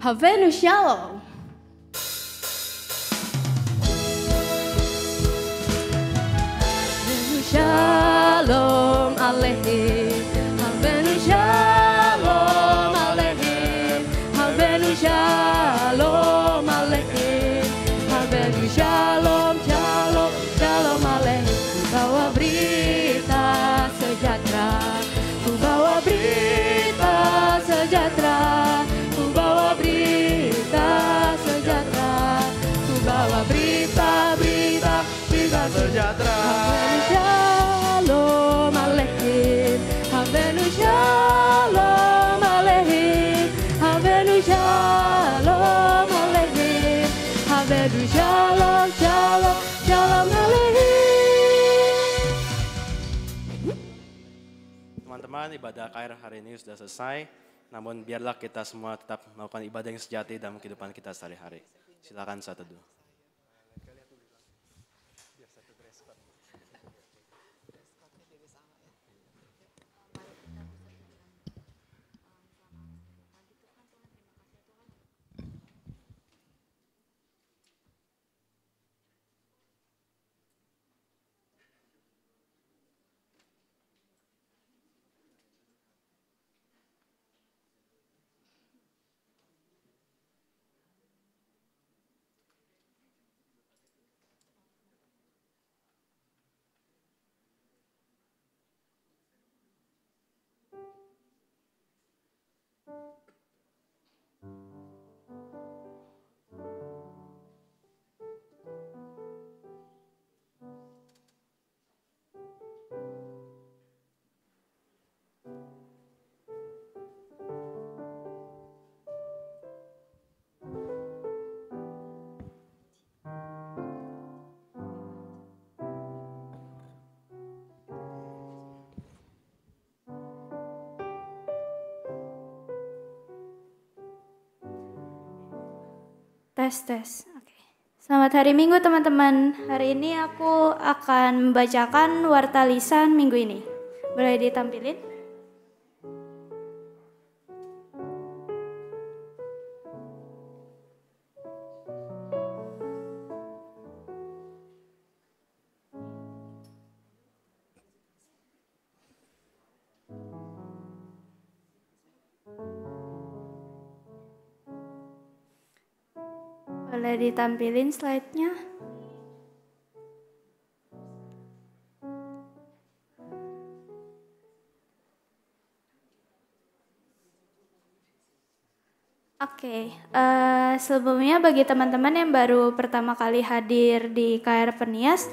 [SPEAKER 6] Havenu Shalom. Havenu Shalom Aleichem. Havenu Shalom Aleichem. Havenu Shalom Aleichem. Havenu Shalom, Shalom, Shalom Aleichem. Ku bawa berita sejahtera. Ku bawa berita sejahtera. Ku bawa berita sejahtera. Ku bawa berita, berita, berita sejahtera. Havenu Shalom Aleichem. Havenu Shalom Aleichem. Havenu Shalom Aleichem. Havenu Shalom, Shalom, Shalom Aleichem.
[SPEAKER 2] Teman-teman, ibadah KR hari ini sudah selesai. Namun biarlah kita semua tetap melakukan ibadah yang sejati dalam kehidupan kita sehari-hari. Silakan saat teduh.
[SPEAKER 3] Tes. Oke. Selamat hari Minggu teman-teman. Hari ini aku akan membacakan warta lisan minggu ini. Boleh ditampilin? Boleh ditampilin slide-nya? Oke, sebelumnya bagi teman-teman yang baru pertama kali hadir di KR Penias,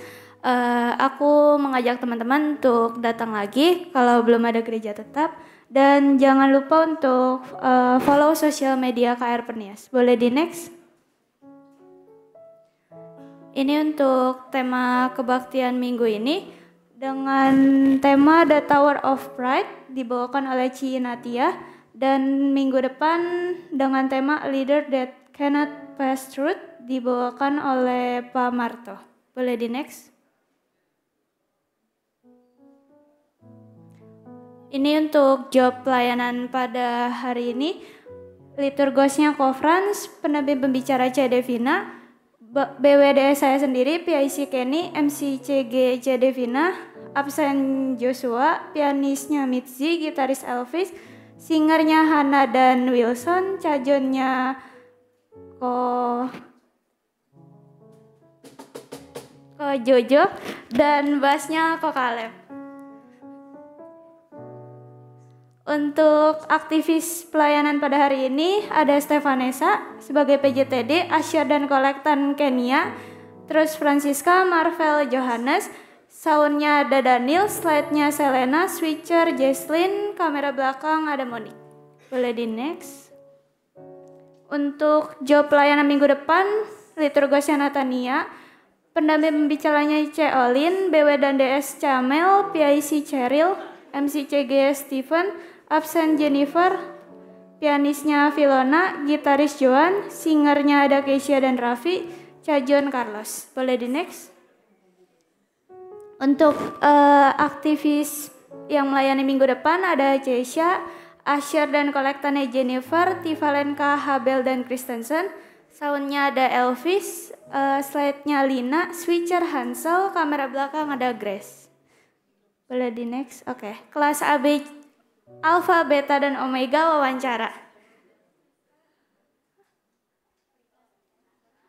[SPEAKER 3] aku mengajak teman-teman untuk datang lagi kalau belum ada gereja tetap. Dan jangan lupa untuk follow sosial media KR Penias. Boleh di next? Ini untuk tema kebaktian minggu ini dengan tema The Tower of Pride dibawakan oleh Ci Natia, dan minggu depan dengan tema A Leader That Cannot Pass Truth dibawakan oleh Pak Marto. Boleh di next? Ini untuk job pelayanan pada hari ini. Liturgosnya Ko Frans, pendamping pembicara C. Devina, BWDS saya sendiri, PIC Kenny, MCCG Devina, absen Joshua, pianisnya Mitzi, gitaris Elvis, singernya Hana dan Wilson, cajonnya Ko Jojo, dan bassnya Ko Kaleb. Untuk aktivis pelayanan pada hari ini ada Stefanesa sebagai PJTD, Asya dan Kolektan Kenia, terus Francisca, Marvel, Johannes, soundnya ada Daniel, slide-nya Selena, switcher Jesslyn, kamera belakang ada Monique. Boleh di next. Untuk job pelayanan minggu depan, liturgosnya Natania, pendamping pembicaranya C. Olin, BW dan DS Camel, PIC Cheryl, MCCG Stephen, absen Jennifer, pianisnya Filona, gitaris Joan, singernya ada Keisha dan Raffi, cajon Carlos. Boleh di next. Untuk aktivis yang melayani minggu depan ada Ceisha, Asher dan kolektannya Jennifer, Tivalenka, Habel dan Kristensen, soundnya ada Elvis, slide-nya Lina, switcher Hansel, kamera belakang ada Grace. Boleh di next. Oke. Kelas AB Alpha, Beta, dan Omega wawancara.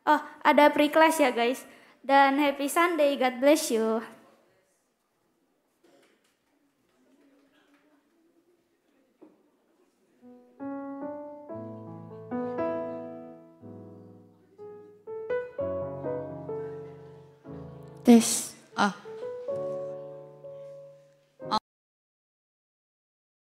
[SPEAKER 3] Oh, ada pre-class ya guys. Dan happy Sunday, God bless you.
[SPEAKER 7] Tes.